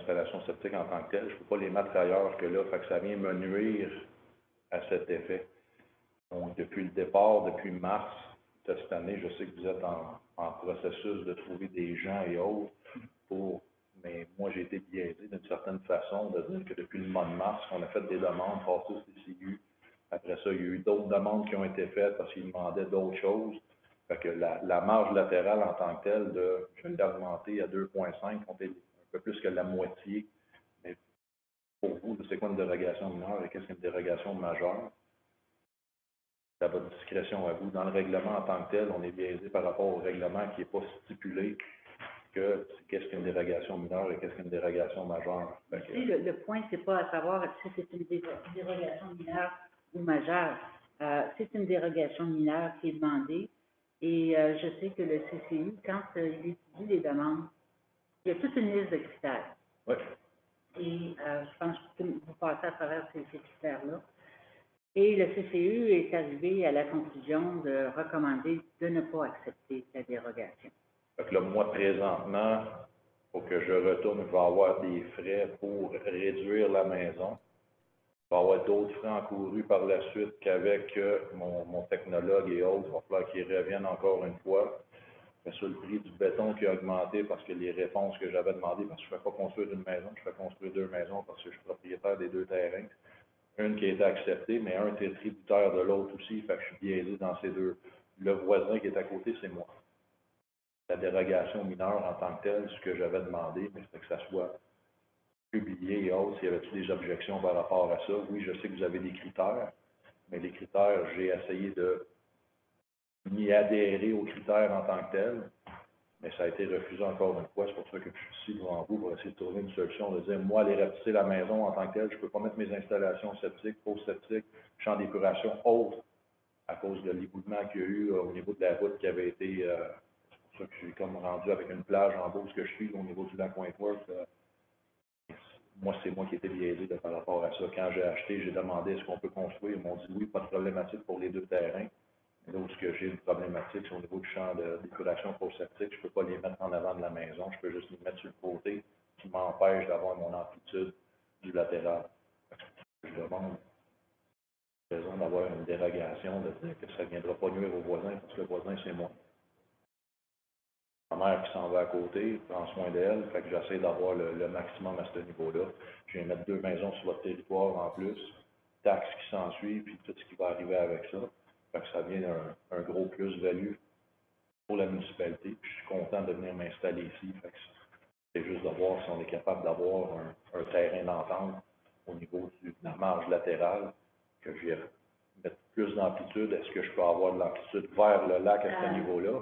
installations septiques en tant que telles, je peux pas les mettre ailleurs que là, fait que ça vient me nuire à cet effet. Donc depuis le départ, depuis mars de cette année, je sais que vous êtes en processus de trouver des gens et autres mais moi, j'ai été biaisé d'une certaine façon de dire que depuis le mois de mars, on a fait des demandes, passé des CIU, Après ça, il y a eu d'autres demandes qui ont été faites parce qu'ils demandaient d'autres choses. Fait que la marge latérale en tant que telle, je l'ai augmentée à 2,5, on fait un peu plus que la moitié. Mais pour vous, c'est quoi une dérogation mineure et qu'est-ce qu'une dérogation majeure? C'est à votre discrétion à vous. Dans le règlement en tant que tel, on est biaisé par rapport au règlement qui n'est pas stipulé que qu'est-ce qu'une dérogation mineure et qu'est-ce qu'une dérogation majeure. Ici, le point, c'est pas à savoir si c'est une dérogation mineure ou majeure. C'est une dérogation mineure qui est demandée. Et je sais que le CCU, quand il étudie les demandes, il y a toute une liste de critères. Oui. Et je pense que vous passez à travers ces critères-là. Et le CCU est arrivé à la conclusion de recommander de ne pas accepter la dérogation. Fait que là, moi, présentement, pour que je retourne, je vais avoir des frais pour réduire la maison. Il va y avoir d'autres frais encourus par la suite qu'avec mon technologue et autres. Il va falloir qu'ils reviennent encore une fois. Sur le prix du béton qui a augmenté parce que les réponses que j'avais demandées, parce que je ne fais pas construire une maison, je fais construire 2 maisons parce que je suis propriétaire des 2 terrains. Une qui a été acceptée, mais un était tributaire de l'autre aussi, fait que je suis biaisé dans ces deux. Le voisin qui est à côté, c'est moi. La dérogation mineure en tant que telle, ce que j'avais demandé, mais c'est que ça soit publié et autres, s'il y avait des objections par rapport à ça. Oui, je sais que vous avez des critères, mais les critères, j'ai essayé de m'y adhérer aux critères en tant que tels, mais ça a été refusé encore une fois. C'est pour ça que je suis ici devant vous pour essayer de trouver une solution, de dire, moi, aller rapetisser la maison en tant que telle, je ne peux pas mettre mes installations septiques, fausses septiques, champs d'épuration autres, à cause de l'éboulement qu'il y a eu au niveau de la route qui avait été, c'est pour ça que je suis comme rendu avec une plage en bas où je suis, au niveau du lac Wentworth. Moi, c'est moi qui étais biaisé par rapport à ça. Quand j'ai acheté, j'ai demandé est-ce qu'on peut construire. Ils m'ont dit oui, pas de problématique pour les 2 terrains. Là où ce que j'ai une problématique, c'est au niveau du champ d'épuration septique, je ne peux pas les mettre en avant de la maison, je peux juste les mettre sur le côté, qui m'empêche d'avoir mon amplitude du latéral. Je demande raison d'avoir une dérogation, de dire que ça ne viendra pas nuire au voisin, parce que le voisin, c'est moi. Ma mère qui s'en va à côté, prend soin d'elle, fait que j'essaie d'avoir le maximum à ce niveau-là. Je viens mettre 2 maisons sur votre territoire en plus, taxes qui s'ensuivent, puis tout ce qui va arriver avec ça. Fait que ça vient un gros plus-value pour la municipalité. Puis je suis content de venir m'installer ici. Fait que c'est juste de voir si on est capable d'avoir un terrain d'entente au niveau de la marge latérale, que je vais mettre plus d'amplitude. Est-ce que je peux avoir de l'amplitude vers le lac à ce niveau-là?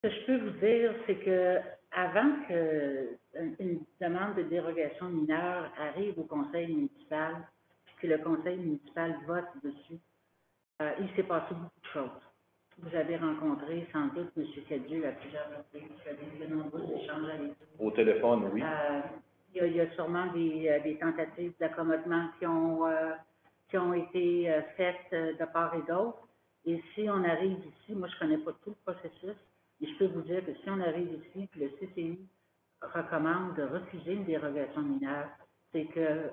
Ce que je peux vous dire, c'est que avant qu'une demande de dérogation mineure arrive au conseil municipal, puis que le conseil municipal vote dessus, il s'est passé beaucoup de choses. Vous avez rencontré sans doute M. Cadieux à plusieurs reprises, vous avez eu de nombreux échanges avec lui. Au téléphone, oui. Il y a sûrement des tentatives d'accommodement qui ont été faites de part et d'autre. Et si on arrive ici, moi je ne connais pas tout le processus, mais je peux vous dire que si on arrive ici, que le CCU recommande de refuser une dérogation mineure, c'est que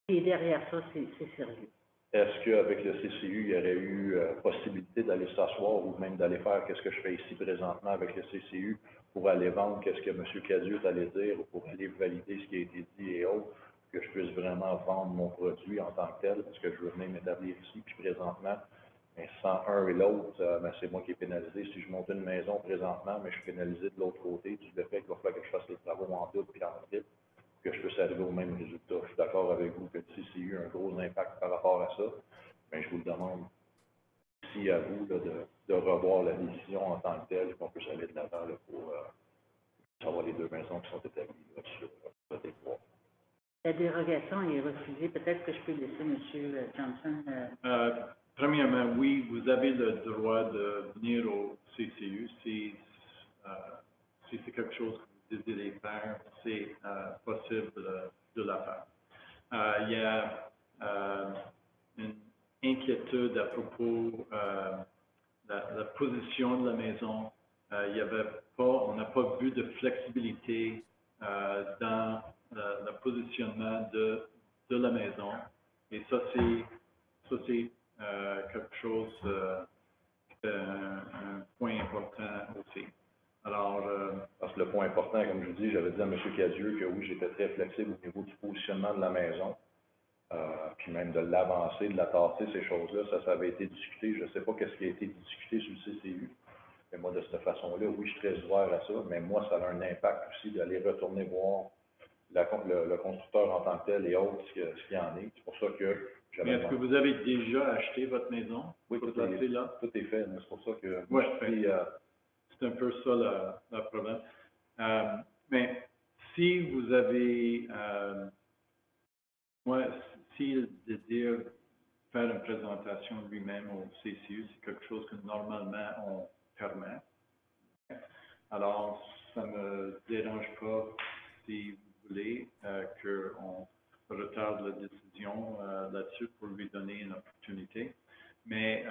et derrière ça, c'est sérieux. Est-ce qu'avec le CCU, il y aurait eu possibilité d'aller s'asseoir ou même d'aller faire ce que je fais ici présentement avec le CCU pour aller vendre ce que M. Cadieux allait dire, ou pour aller valider ce qui a été dit et autres, que je puisse vraiment vendre mon produit en tant que tel, parce que je veux venir m'établir ici, puis présentement, mais sans un et l'autre, c'est moi qui est pénalisé. Si je monte une maison présentement, mais je suis pénalisé de l'autre côté, du fait qu'il va falloir que je fasse les travaux en double puis en triple, que je puisse arriver au même résultat. Je suis d'accord avec vous que le CCU a un gros impact par rapport à ça, mais je vous le demande ici à vous là, de revoir la décision en tant que telle, qu'on puisse aller de l'avant pour avoir les 2 maisons qui sont établies là, sur le territoire. La dérogation est refusée. Peut-être que je peux laisser M. Johnson. Premièrement, oui, vous avez le droit de venir au CCU si c'est quelque chose que vous désirez faire, c'est possible de la faire. Il y a une inquiétude à propos de la position de la maison. Il y avait pas, on n'a pas vu de flexibilité dans le positionnement de la maison. Et ça, c'est quelque chose, un point important aussi. Alors, parce que le point important, comme je dis, j'avais dit à M. Cadieux que oui, j'étais très flexible au niveau du positionnement de la maison. puis même de l'avancer, de la tasser, ces choses-là, ça avait été discuté. Je ne sais pas qu'est-ce qui a été discuté sur le CCU, mais moi, de cette façon-là, oui, je suis très ouvert à ça, mais moi, ça a un impact aussi d'aller retourner voir le constructeur en tant que tel et autres, ce qu'il y en est. C'est pour ça que Mais est-ce que vous avez déjà acheté votre maison? Oui, Pour tout est, placer là? tout est fait, mais c'est pour ça que Ouais, je c'est un peu ça le problème. Mais si vous avez, moi, s'il désire faire une présentation lui-même au CCU, c'est quelque chose que normalement on permet. Alors, ça me dérange pas si vous voulez qu'on retarde la décision là-dessus pour lui donner une opportunité. Mais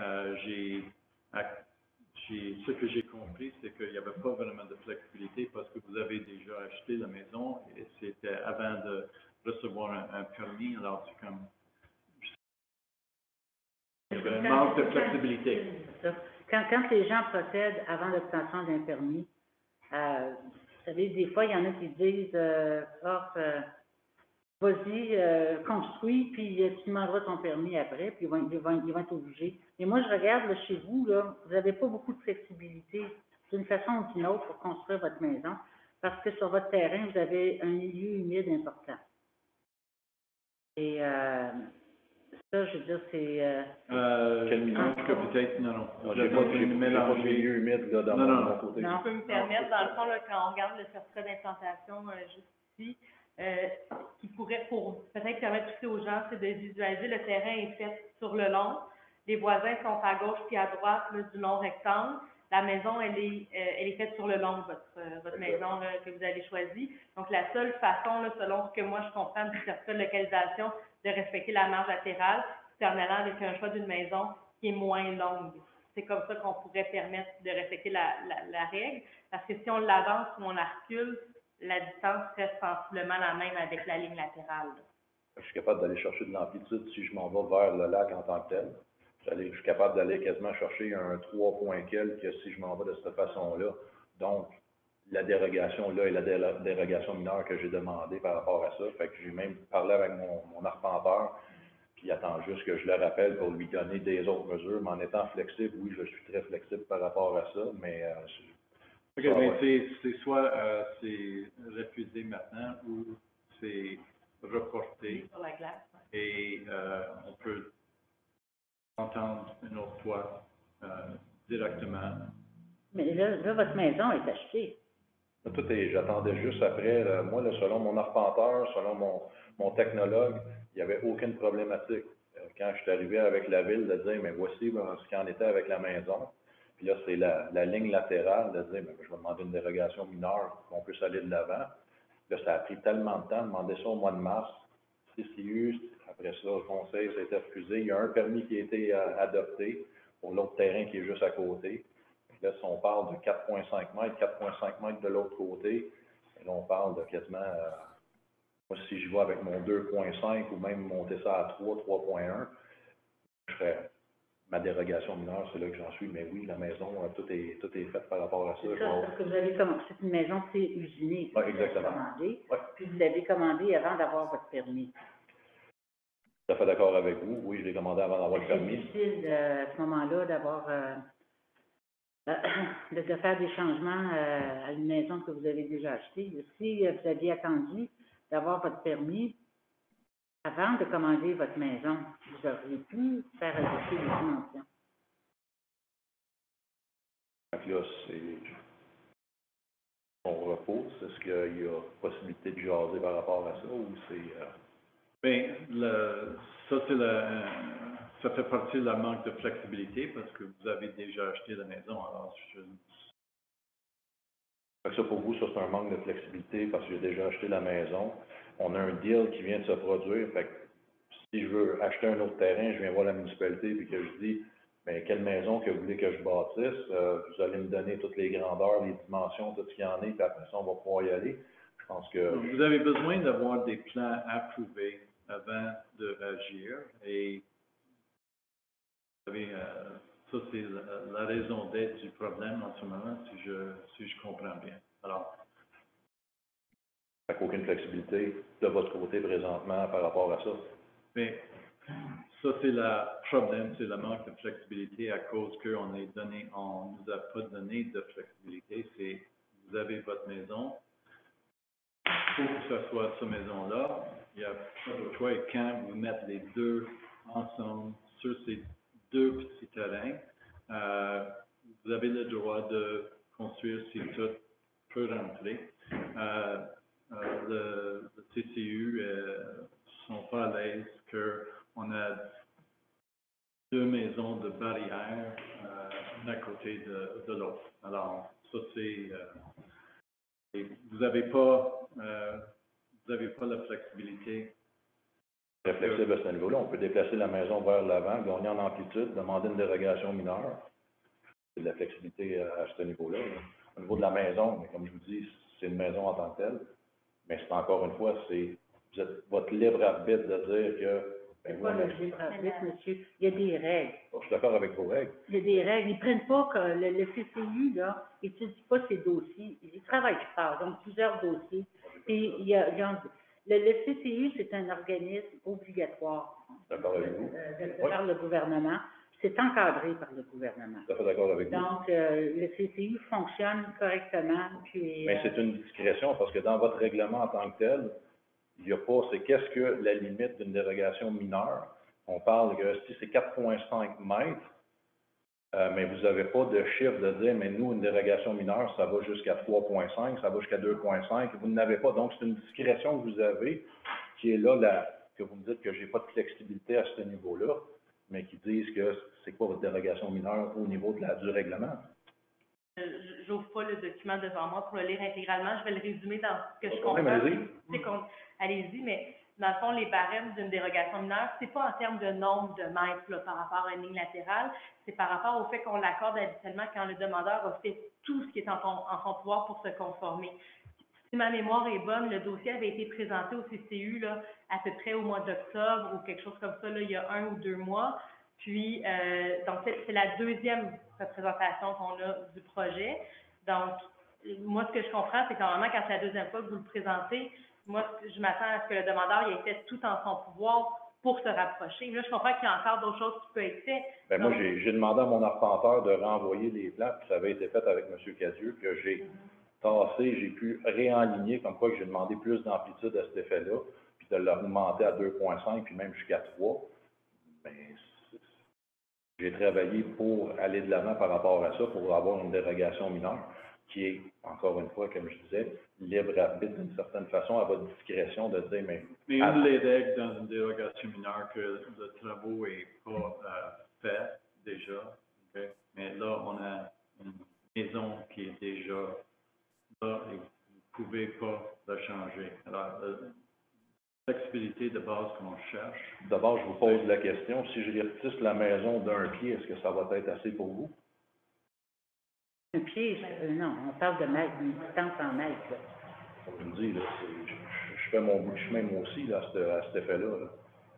ce que j'ai compris, c'est qu'il n'y avait pas vraiment de flexibilité parce que vous avez déjà acheté la maison et c'était avant de recevoir un permis. Alors, c'est comme il y avait un manque de flexibilité. Quand les gens procèdent avant l'obtention d'un permis, vous savez, des fois, il y en a qui disent vas-y, construis, puis tu demanderas ton permis après, puis ils vont être obligés. Mais moi, je regarde là, chez vous, là, vous n'avez pas beaucoup de flexibilité d'une façon ou d'une autre pour construire votre maison, parce que sur votre terrain, vous avez un milieu humide important. Et ça, je veux dire, c'est... quel milieu? que peut-être, non. J'ai pas de milieu humide là, dans mon côté. Non. Je peux me permettre, dans le fond, là, quand on regarde le certificat d'implantation juste ici, qui pourrait, pour peut-être permettre aussi aux gens, c'est de visualiser le terrain est fait sur le long. Les voisins sont à gauche puis à droite là, du long rectangle. La maison, elle est faite sur le long, votre maison là, que vous avez choisie. Donc, la seule façon, là, selon ce que moi je comprends du certificat de localisation, de respecter la marge latérale, c'est en allant avec un choix d'une maison qui est moins longue. C'est comme ça qu'on pourrait permettre de respecter la règle, parce que si on l'avance ou on la recule, la distance reste sensiblement la même avec la ligne latérale. Je suis capable d'aller chercher de l'amplitude si je m'en vais vers le lac en tant que tel. Je suis capable d'aller quasiment chercher un 3 points quelque si je m'en vais de cette façon-là. Donc, la dérogation là est la dérogation mineure que j'ai demandée par rapport à ça. Fait que j'ai même parlé avec mon arpenteur, puis il attend juste que je le rappelle pour lui donner des autres mesures. Mais en étant flexible, oui, je suis très flexible par rapport à ça, mais OK, mais c'est soit c'est refusé maintenant ou c'est reporté Sur la glace. et on peut entendre une autre fois directement. Mais là, votre maison est achetée. J'attendais juste après. Moi, là, selon mon arpenteur, selon mon technologue, il n'y avait aucune problématique. Quand je suis arrivé avec la ville, de dire, mais voici ce qu'il en était avec la maison. Puis là, c'est la ligne latérale de dire, mais je vais demander une dérogation mineure, qu'on puisse aller de l'avant. Là, ça a pris tellement de temps, demander ça au mois de mars. CCU, après ça, le conseil, ça a été refusé. Il y a un permis qui a été adopté pour l'autre terrain qui est juste à côté. Là, si on parle de 4,5 mètres de l'autre côté, et là, on parle de quasiment, moi, si je vais avec mon 2,5 ou même monter ça à 3,1, je ferais ma dérogation mineure, c'est là que j'en suis. Mais oui, la maison, tout est fait par rapport à ça. C'est ça, parce que vous avez commandé, c'est une maison pré-usinée. Oui, exactement. Puis vous l'avez commandée avant d'avoir votre permis. Tout à fait d'accord avec vous. Oui, je l'ai commandé avant d'avoir le permis. C'est difficile à ce moment-là d'avoir de faire des changements à une maison que vous avez déjà achetée. Si vous aviez attendu d'avoir votre permis avant de commander votre maison, vous auriez pu faire ajouter les dimensions. Donc là, c'est on repose. Est-ce qu'il y a possibilité de jaser par rapport à ça ou c'est... Bien, ça fait partie de la manque de flexibilité parce que vous avez déjà acheté la maison. Alors, Ça, pour vous, ça, c'est un manque de flexibilité parce que j'ai déjà acheté la maison. On a un deal qui vient de se produire. Fait que si je veux acheter un autre terrain, je viens voir la municipalité et que je dis, mais quelle maison que vous voulez que je bâtisse? Vous allez me donner toutes les grandeurs, les dimensions, tout ce qu'il y en est, puis après ça, on va pouvoir y aller. Je pense que... Vous avez besoin d'avoir des plans approuvés avant d'agir et vous savez, ça, c'est la raison d'être du problème en ce moment, si je comprends bien. Alors, Fait qu'aucune flexibilité de votre côté présentement par rapport à ça. Mais ça, c'est le problème, c'est le manque de flexibilité à cause qu'on nous a pas donné de flexibilité. C'est, vous avez votre maison, pour que ce soit cette maison-là, il n'y a pas d'autre choix. Et quand vous mettez les deux ensemble sur ces deux petits terrains, vous avez le droit de construire si tout peut rentrer. Le TCU sont pas à l'aise qu'on a deux maisons de barrière l'un à côté de l'autre. Alors, ça c'est... et vous n'avez pas la flexibilité. Très flexible à ce niveau-là. On peut déplacer la maison vers l'avant, gagner en amplitude, demander une dérogation mineure. C'est de la flexibilité à ce niveau-là. Là. Au niveau de la maison, mais comme je vous dis, c'est une maison en tant que telle. Mais c'est encore une fois, vous êtes votre libre arbitre de dire que... C'est pas le libre arbitre, monsieur. Il y a des règles. Je suis d'accord avec vos règles. Il y a des règles. Ils prennent pas que le CCU, là, ils n'étudient pas ces dossiers. Ils travaillent fort, donc plusieurs dossiers. Et le CCU, c'est un organisme obligatoire. D'accord avec vous. Par le gouvernement. C'est encadré par le gouvernement. Je suis d'accord avec vous. Donc, le CCU fonctionne correctement. Puis, mais c'est une discrétion parce que dans votre règlement en tant que tel, il n'y a pas, c'est qu'est-ce que la limite d'une dérogation mineure. On parle que si c'est 4,5 mètres, mais vous n'avez pas de chiffre de dire, mais nous, une dérogation mineure, ça va jusqu'à 3,5, ça va jusqu'à 2,5. Vous n'avez pas. Donc, c'est une discrétion que vous avez qui est là, que vous me dites que je n'ai pas de flexibilité à ce niveau-là, mais qui disent que c'est quoi votre dérogation mineure au niveau du règlement. J'ouvre pas le document devant moi pour le lire intégralement. Je vais le résumer dans ce que je comprends. Allez-y, mais dans le fond, les barèmes d'une dérogation mineure, c'est pas en termes de nombre de mètres là, par rapport à une ligne latérale, c'est par rapport au fait qu'on l'accorde habituellement quand le demandeur a fait tout ce qui est en son pouvoir pour se conformer. Si ma mémoire est bonne, le dossier avait été présenté au CCU là, à peu près au mois d'octobre ou quelque chose comme ça, là, il y a 1 ou 2 mois. Puis, donc, c'est la deuxième représentation qu'on a du projet. Donc, moi, ce que je comprends, c'est que normalement, quand c'est la deuxième fois que vous le présentez, moi, je m'attends à ce que le demandeur ait fait tout en son pouvoir pour se rapprocher. Là, je comprends qu'il y a encore d'autres choses qui peuvent être faites. Ben, moi, j'ai demandé à mon arpenteur de renvoyer les plans, puis ça avait été fait avec M. Cadieux, que j'ai tassé, j'ai pu réaligner, comme quoi que j'ai demandé plus d'amplitude à cet effet-là, puis de l'augmenter à 2,5, puis même jusqu'à 3. Mais j'ai travaillé pour aller de l'avant par rapport à ça, pour avoir une dérogation mineure, qui est, encore une fois, comme je disais, libre arbitre d'une certaine façon, à votre discrétion de dire, mais... Mais une des règles dans une dérogation mineure, que le travaux n'est pas fait déjà, okay? Mais là, on a une maison qui est déjà là et vous ne pouvez pas la changer. Alors, flexibilité de base qu'on cherche. D'abord, je vous pose la question, si je retisse la maison d'un pied, est-ce que ça va être assez pour vous? Un pied, non, on parle de mètres, une distance en mètres. Là. Comme je vous dis, là, je fais mon bout de chemin moi aussi là, à cet effet-là. Là.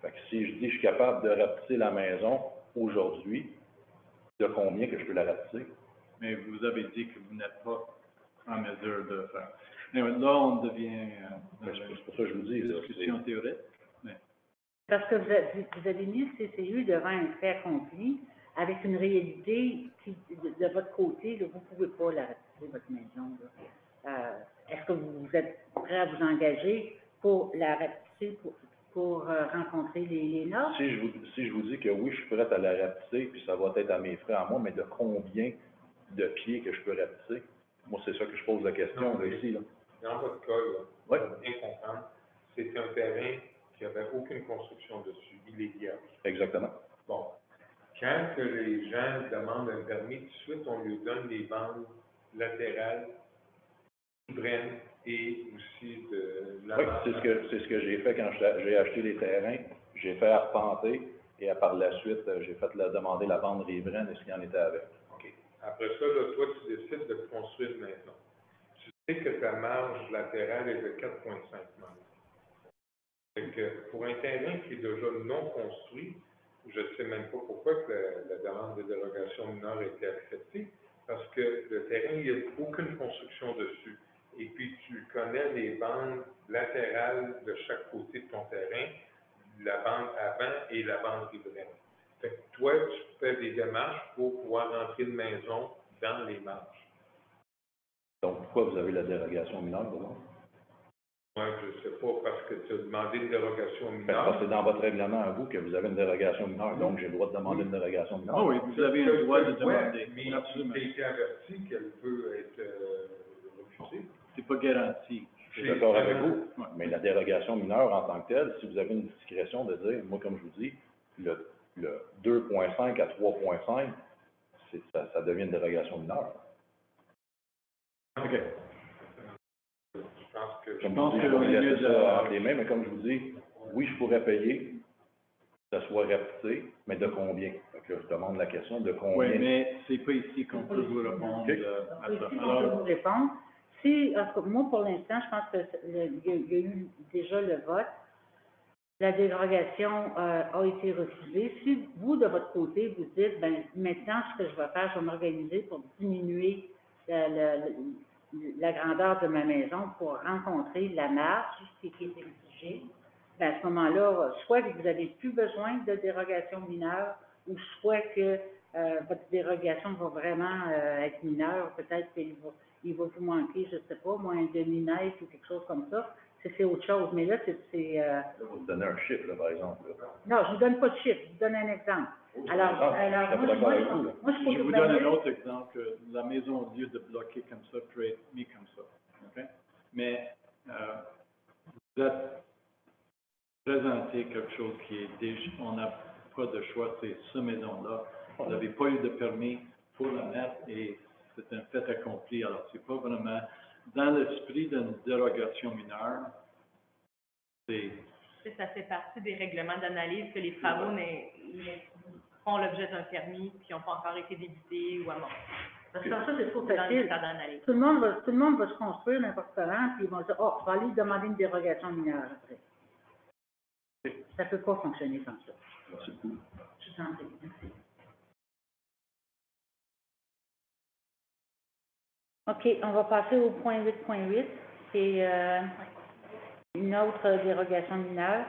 Fait que si je dis que je suis capable de rapetisser la maison aujourd'hui, de combien que je peux la rapetisser? Mais vous avez dit que vous n'êtes pas en mesure de faire. Mais là, on devient c'est pour ça que je vous dis. Une discussion théorique. Mais... Parce que vous avez mis le CCU devant un fait accompli, avec une réalité qui, de votre côté, là, vous ne pouvez pas la rapetisser, votre maison. Est-ce que vous êtes prêt à vous engager pour la rapetisser, pour rencontrer les normes? Si je vous dis que oui, je suis prêt à la rapetisser, puis ça va être à mes frais à moi, mais de combien de pieds que je peux rapetisser? Moi, c'est ça que je pose la question, là, ici. Là. Dans votre cas, là, ouais. pour bien comprendre, c'est un terrain qui n'avait aucune construction dessus, il est vierge. Exactement. Bon. Quand que les gens demandent un permis, tout de suite, on lui donne les bandes latérales, brenne et aussi de la... Oui, c'est ce que j'ai fait quand j'ai acheté les terrains. J'ai fait arpenter et par la suite, j'ai fait demander la bande riveraine et ce qu'il en était avec. OK. Après ça, là, toi, tu décides de construire une maison. Tu sais que ta marge latérale est de 4,5 mètres. Fait que pour un terrain qui est déjà non construit, je ne sais même pas pourquoi que la demande de dérogation mineure a été acceptée, parce que le terrain, il n'y a aucune construction dessus. Et puis, tu connais les bandes latérales de chaque côté de ton terrain. la bande avant et la bande riveraine. Fait que toi, tu fais des démarches pour pouvoir rentrer une maison dans les marges. Donc, pourquoi vous avez la dérogation mineure, d'abord? Moi, je ne sais pas, parce que tu as demandé une dérogation Parce que mineure. c'est dans votre règlement à vous que vous avez une dérogation mineure, donc j'ai le droit de demander une dérogation mineure. Ah oui, vous avez le droit de Ouais, demander. mais Absolument. tu as été averti qu'elle peut être refusée. C'est pas garanti. Je suis d'accord avec vous, mais la dérogation mineure en tant que telle, si vous avez une discrétion de dire, moi, comme je vous dis, le 2.5 à 3.5, ça devient une dérogation mineure. OK. Je Comme pense je vous dis, que je vais on est mieux laisser de- ça entre les mains, mais comme je vous dis, oui, je pourrais payer, que ça soit réputé, mais de combien? Fait que là, je demande la question de combien. Oui, mais c'est pas ici qu'on peut vous répondre Ok. à Oui, ça. si on peut vous répondre. Si, en tout cas, moi, pour l'instant, je pense qu'il y a eu déjà le vote. La dérogation a été refusée. Si vous, de votre côté, vous dites, ben maintenant, ce que je vais faire, je vais m'organiser pour diminuer la grandeur de ma maison pour rencontrer la marge qui est exigée, ben à ce moment-là, soit que vous n'avez plus besoin de dérogation mineure, ou soit que votre dérogation va vraiment être mineure, peut-être qu'il va vous manquer, je ne sais pas, moi, un demi-mètre ou quelque chose comme ça. C'est autre chose, mais là, Vous donnez un chiffre, là, par exemple. Là. Non, je ne vous donne pas de chiffre, je vous donne un exemple. Alors, moi, je Je vous donne un autre exemple, que la maison, au lieu de bloquer comme ça, peut être mis comme ça. OK? Mais vous êtes présenté quelque chose qui est déjà, on n'a pas de choix, c'est cette maison-là. Vous n'avez pas eu de permis pour la mettre et c'est un fait accompli. Alors, c'est pas vraiment dans l'esprit d'une dérogation mineure, Ça fait partie des règlements d'analyse que les travaux font l'objet d'un permis qui n'ont pas encore été débutés ou amorcés. Parce que ça, c'est trop Dans les facile. états d'analyse. Tout le monde va se construire n'importe comment, puis ils vont dire, oh, je vais aller demander une dérogation mineure après. Ça ne peut pas fonctionner comme ça. C'est cool. Je vous en prie, merci. OK, on va passer au point 8.8, c'est une autre dérogation mineure.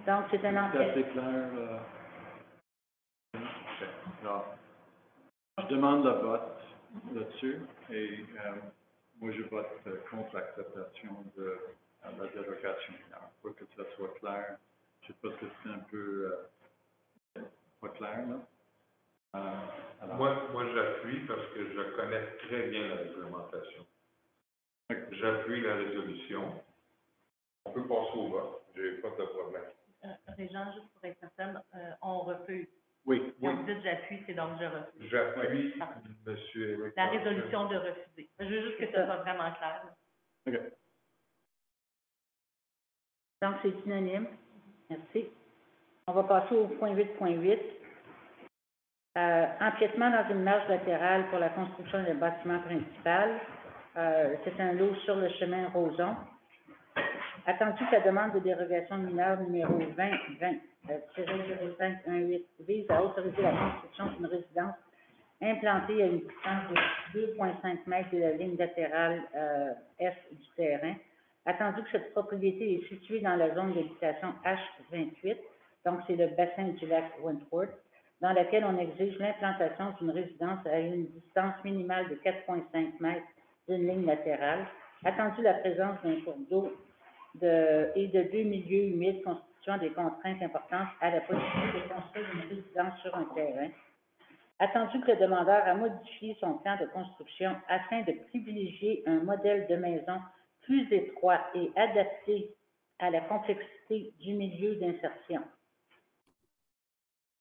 Donc, c'est un c'est enquête. assez clair. Alors, je demande le vote là-dessus et moi, je vote contre l'acceptation de la dérogation mineure pour que ça soit clair. Je sais pas si c'est un peu pas clair, là. Alors, Moi, j'appuie parce que je connais très bien la réglementation. J'appuie la résolution. On peut passer au vote. J'ai pas de problème. Régent, juste pour être certaine, on refuse. oui, Quand vous dites j'appuie, c'est donc je refuse. J'appuie Parfait. Monsieur Eric. La résolution de refuser. Je veux juste que ça soit vraiment clair. OK. Donc, c'est unanime. Merci. On va passer au point 8.8. Empiètement dans une marge latérale pour la construction d'un bâtiment principal. C'est un lot sur le chemin Roson. Attendu que la demande de dérogation mineure numéro 20-05-18 vise à autoriser la construction d'une résidence implantée à une distance de 2,5 mètres de la ligne latérale F du terrain. Attendu que cette propriété est située dans la zone d'habitation H28, donc c'est le bassin du lac Wentworth, dans laquelle on exige l'implantation d'une résidence à une distance minimale de 4,5 mètres d'une ligne latérale. Attendu la présence d'un cours d'eau et de deux milieux humides constituant des contraintes importantes à la possibilité de construire une résidence sur un terrain. Attendu que le demandeur a modifié son plan de construction afin de privilégier un modèle de maison plus étroit et adapté à la complexité du milieu d'insertion.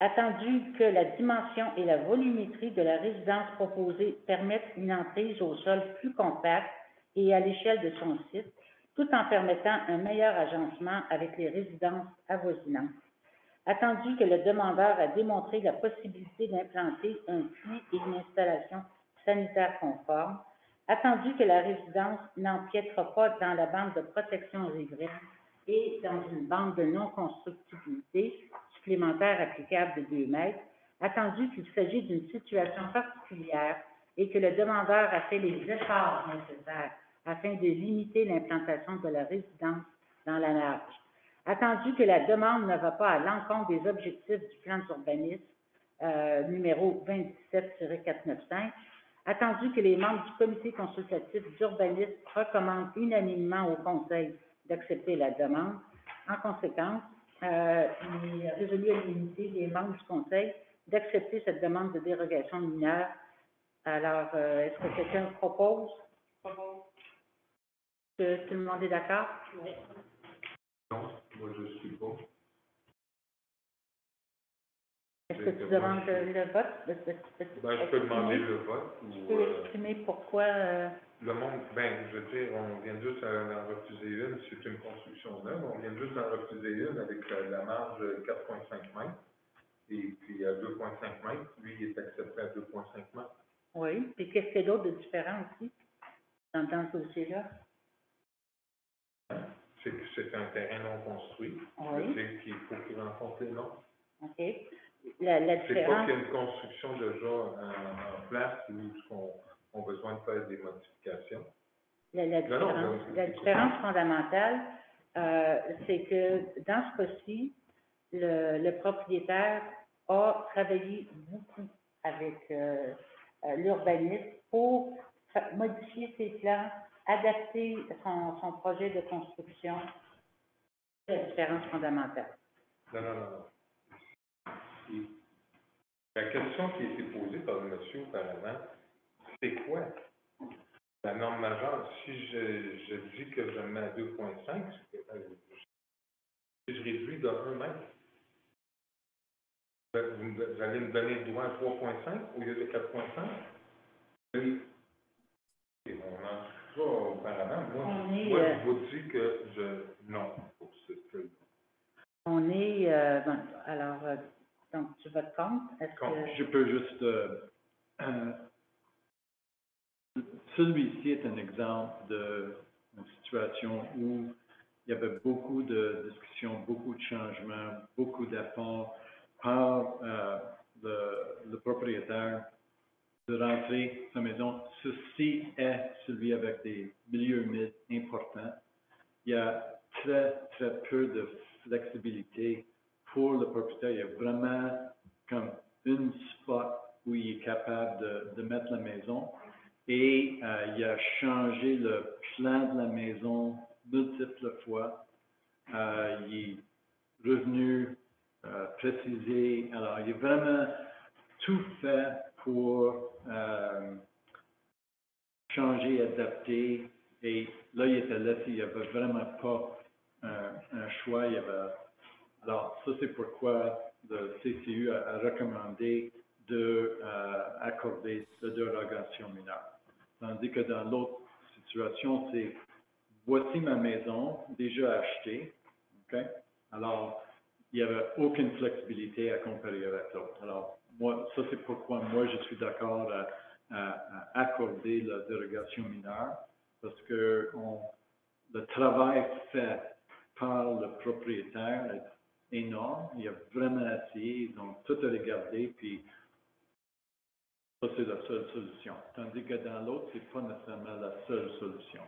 Attendu que la dimension et la volumétrie de la résidence proposée permettent une emprise au sol plus compacte et à l'échelle de son site, tout en permettant un meilleur agencement avec les résidences avoisinantes. Attendu que le demandeur a démontré la possibilité d'implanter un puits et une installation sanitaire conforme. Attendu que la résidence n'empiètera pas dans la bande de protection riveraine et dans une bande de non-constructibilité supplémentaire applicable de 2 mètres, attendu qu'il s'agit d'une situation particulière et que le demandeur a fait les efforts nécessaires afin de limiter l'implantation de la résidence dans la marge. Attendu que la demande ne va pas à l'encontre des objectifs du plan d'urbanisme numéro 27-495, attendu que les membres du comité consultatif d'urbanisme recommandent unanimement au conseil d'accepter la demande, en conséquence, il est résolu à l'unanimité des membres du conseil d'accepter cette demande de dérogation mineure. Alors, est-ce que quelqu'un propose? Que tout le monde est d'accord? Oui. Non, moi je suis pas. Est-ce que tu demandes le vote? Je peux demander le vote Tu ou peux exprimer pourquoi, le monde, je veux dire, on vient juste d'en refuser une, c'est une construction neuve, on vient juste d'en refuser une avec la marge 4,5 mètres. Et puis à 2,5 mètres, lui, il est accepté à 2,5 mètres. oui, puis qu'est-ce qu'il y a d'autre de différent aussi dans ce dossier-là? C'est que c'est un terrain non construit. Oui. C'est qu'il faut qu'il rencontre les normes. OK. La C'est pas différence, qu'il y a une construction déjà en place où on a besoin de faire des modifications. la différence fondamentale, c'est que dans ce cas-ci, le propriétaire a travaillé beaucoup avec l'urbanisme pour modifier ses plans, adapter son projet de construction. C'est la différence fondamentale. Non. La question qui a été posée par le monsieur auparavant, c'est quoi la norme majeure? Si je dis que je mets à 2,5, si je réduis de 1 mètre, vous allez me donner le droit à 3,5 au lieu de 4,5? Oui. Et on en dit ça auparavant. Moi, je vous dis que non, pour ce truc. On est, donc tu votes contre? Est-ce que... Je peux juste, celui-ci est un exemple d'une situation où il y avait beaucoup de discussions, beaucoup de changements, beaucoup d'efforts par le propriétaire de rentrer sa maison. Ceci est celui avec des milieux humides importants. Il y a très, très peu de flexibilité pour le propriétaire. Il y a vraiment comme une spot où il est capable de mettre la maison. Et il a changé le plan de la maison multiples fois. Il est revenu préciser. Alors, il a vraiment tout fait pour changer, adapter. Et là, il était laissé. Il n'y avait vraiment pas un choix. Alors, ça, c'est pourquoi le CCU a recommandé d'accorder la dérogation mineure. Tandis que dans l'autre situation, c'est voici ma maison déjà achetée, OK? Alors, il n'y avait aucune flexibilité à comparer avec l'autre. Alors, moi, ça c'est pourquoi moi je suis d'accord à accorder la dérogation mineure, parce que le travail fait par le propriétaire est énorme. Il a vraiment essayé, ils ont tout regardé, puis ça, c'est la seule solution. Tandis que dans l'autre, ce n'est pas nécessairement la seule solution.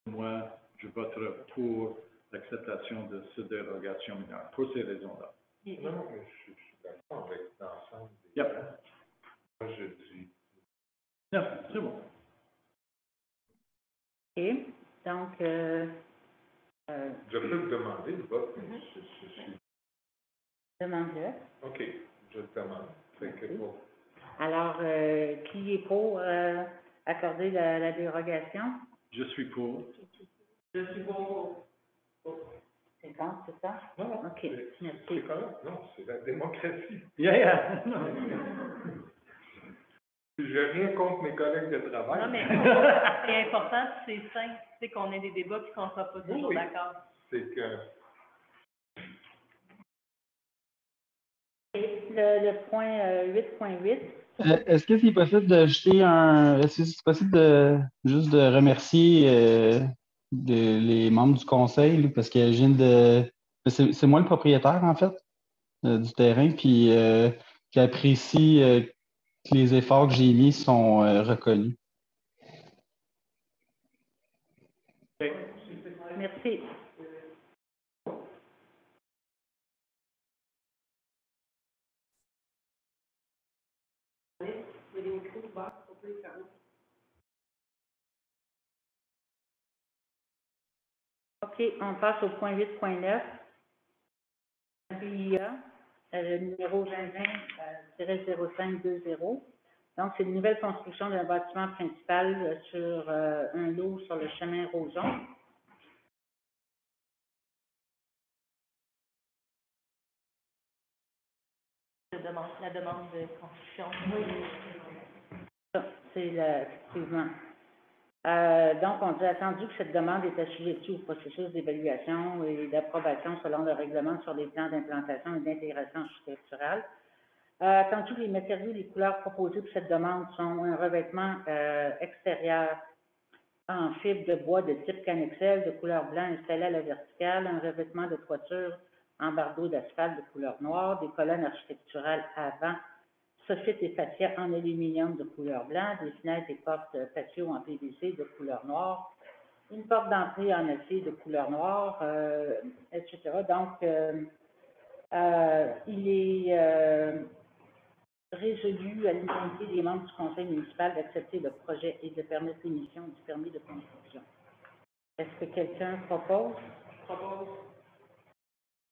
Moi, je voterai pour l'acceptation de cette dérogation mineure, pour ces raisons-là. Non, mais je suis d'accord avec l'ensemble des Yep. gens. Moi, je dis. Non, c'est bon. OK. Donc, Je peux te demander le vote, mais je suis. demande-le. OK, je le demande. Fait que bon. Alors, qui est pour accorder la dérogation? Je suis pour. Je suis pour. C'est contre, c'est ça? Non, OK, c'est merci. correct. Non, c'est la démocratie. Yeah. J'ai rien contre mes collègues de travail. Non, mais c'est important, c'est simple, c'est qu'on ait des débats et qu'on ne soit pas toujours d'accord. C'est que. Le point 8.8. Est-ce que c'est possible d'ajouter est-ce que c'est possible juste de remercier les membres du conseil, là, parce que je viens c'est moi le propriétaire, en fait, du terrain, puis qui apprécie que les efforts que j'ai mis sont reconnus. Merci. OK, on passe au point 8.9. PIA, le numéro 2020-0520. Donc, c'est une nouvelle construction d'un bâtiment principal sur un lot sur le chemin Roson. La demande de construction. Oui. Ça, c'est effectivement. Donc, on a attendu que cette demande est assujettie au processus d'évaluation et d'approbation selon le règlement sur les plans d'implantation et d'intégration architecturale. Attendu que les matériaux et les couleurs proposées pour cette demande sont un revêtement extérieur en fibre de bois de type Canexel de couleur blanc installé à la verticale, un revêtement de toiture en bardeau d'asphalte de couleur noire, des colonnes architecturales avant, soffit et fascia en aluminium de couleur blanc, des fenêtres et portes patio en PVC de couleur noire, une porte d'entrée en acier de couleur noire, etc. Donc, il est résolu à l'unanimité des membres du conseil municipal d'accepter le projet et de permettre l'émission du permis de construction. Est-ce que quelqu'un propose? Propose.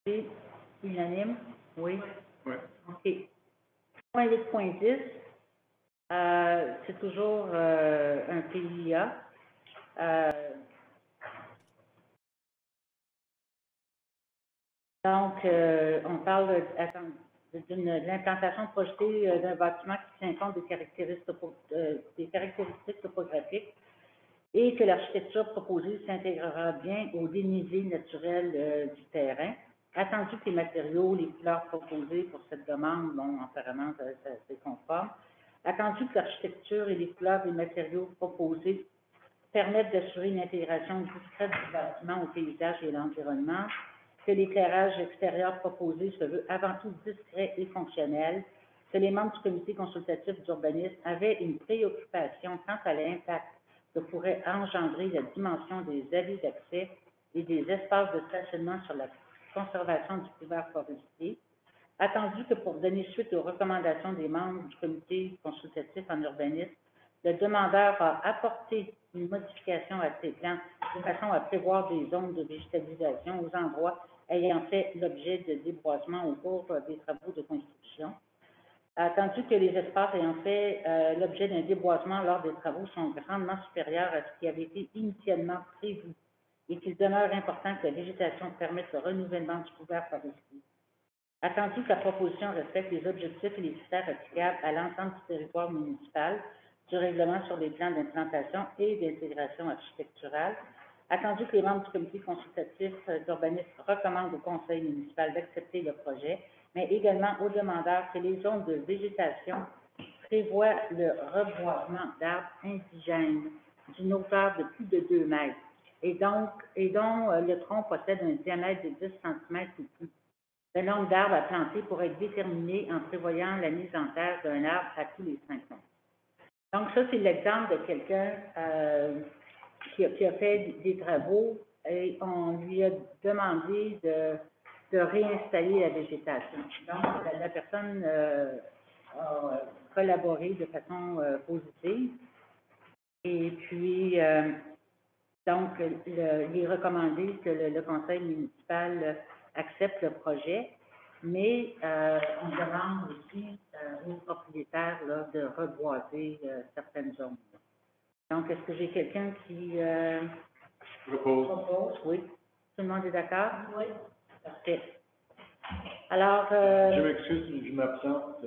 C'est unanime? Oui? Oui. OK. Point 8.10, c'est toujours un PIA. Donc, on parle de l'implantation projetée d'un bâtiment qui tient compte des caractéristiques topographiques et que l'architecture proposée s'intégrera bien au dénivelé naturel du terrain. Attendu que les matériaux, les couleurs proposées pour cette demande, bon, apparemment, c'est conforme. Attendu que l'architecture et les couleurs des matériaux proposés permettent d'assurer une intégration discrète du bâtiment au paysage et à l'environnement, que l'éclairage extérieur proposé se veut avant tout discret et fonctionnel, que les membres du comité consultatif d'urbanisme avaient une préoccupation quant à l'impact que pourrait engendrer la dimension des allées d'accès et des espaces de stationnement sur la conservation du couvert forestier, attendu que pour donner suite aux recommandations des membres du comité consultatif en urbanisme, le demandeur a apporté une modification à ses plans de façon à prévoir des zones de végétalisation aux endroits ayant fait l'objet de déboisement au cours des travaux de construction. Attendu que les espaces ayant fait l'objet d'un déboisement lors des travaux sont grandement supérieurs à ce qui avait été initialement prévu et qu'il demeure important que la végétation permette le renouvellement du couvert forestier. Attendu que la proposition respecte les objectifs et les critères applicables à l'ensemble du territoire municipal du règlement sur les plans d'implantation et d'intégration architecturale, attendu que les membres du comité consultatif d'urbanisme recommandent au conseil municipal d'accepter le projet, mais également aux demandeurs que les zones de végétation prévoient le reboisement d'arbres indigènes d'une hauteur de plus de 2 mètres et dont le tronc possède un diamètre de 10 cm ou plus. Le nombre d'arbres à planter pourrait être déterminé en prévoyant la mise en terre d'un arbre à tous les 5 ans. Donc, ça, c'est l'exemple de quelqu'un qui a fait des travaux et on lui a demandé de réinstaller la végétation. Donc, la personne a collaboré de façon positive. Et puis, donc, il est recommandé que le conseil municipal accepte le projet, mais on demande aussi aux propriétaires là, de reboiser certaines zones. Donc, est-ce que j'ai quelqu'un qui propose? Oui. Tout le monde est d'accord? Oui. Parfait. Alors, Je m'excuse, je m'absente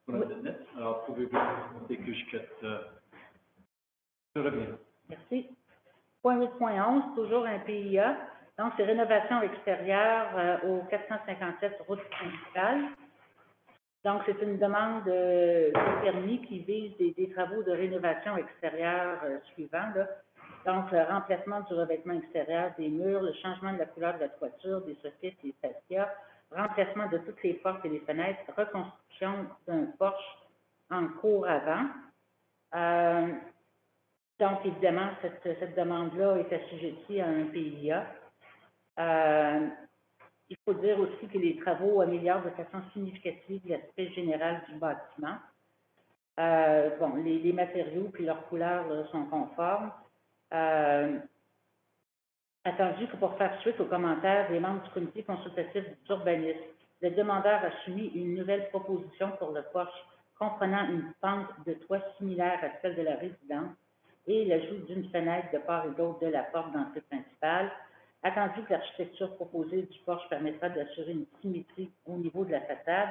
pour oui. Internet. Alors, pouvez-vous dès que je quitte, je reviens. Merci. Point 8.11, toujours un PIA. Donc, c'est rénovation extérieure au 457 route principale. Donc, c'est une demande de permis qui vise des travaux de rénovation extérieure suivants. Là. Donc, le remplacement du revêtement extérieur des murs, le changement de la couleur de la toiture, des soffits et fascias, remplacement de toutes les portes et les fenêtres, reconstruction d'un porche en cour avant. Donc, évidemment, cette demande-là est assujettie à un PIA. Il faut dire aussi que les travaux améliorent de façon significative l'aspect général du bâtiment. Bon, les matériaux puis leurs couleurs là, sont conformes. Attendu que pour faire suite aux commentaires des membres du comité consultatif d'urbanisme, le demandeur a soumis une nouvelle proposition pour le porche comprenant une pente de toit similaire à celle de la résidence et l'ajout d'une fenêtre de part et d'autre de la porte d'entrée principale. Attendu que l'architecture proposée du porche permettra d'assurer une symétrie au niveau de la façade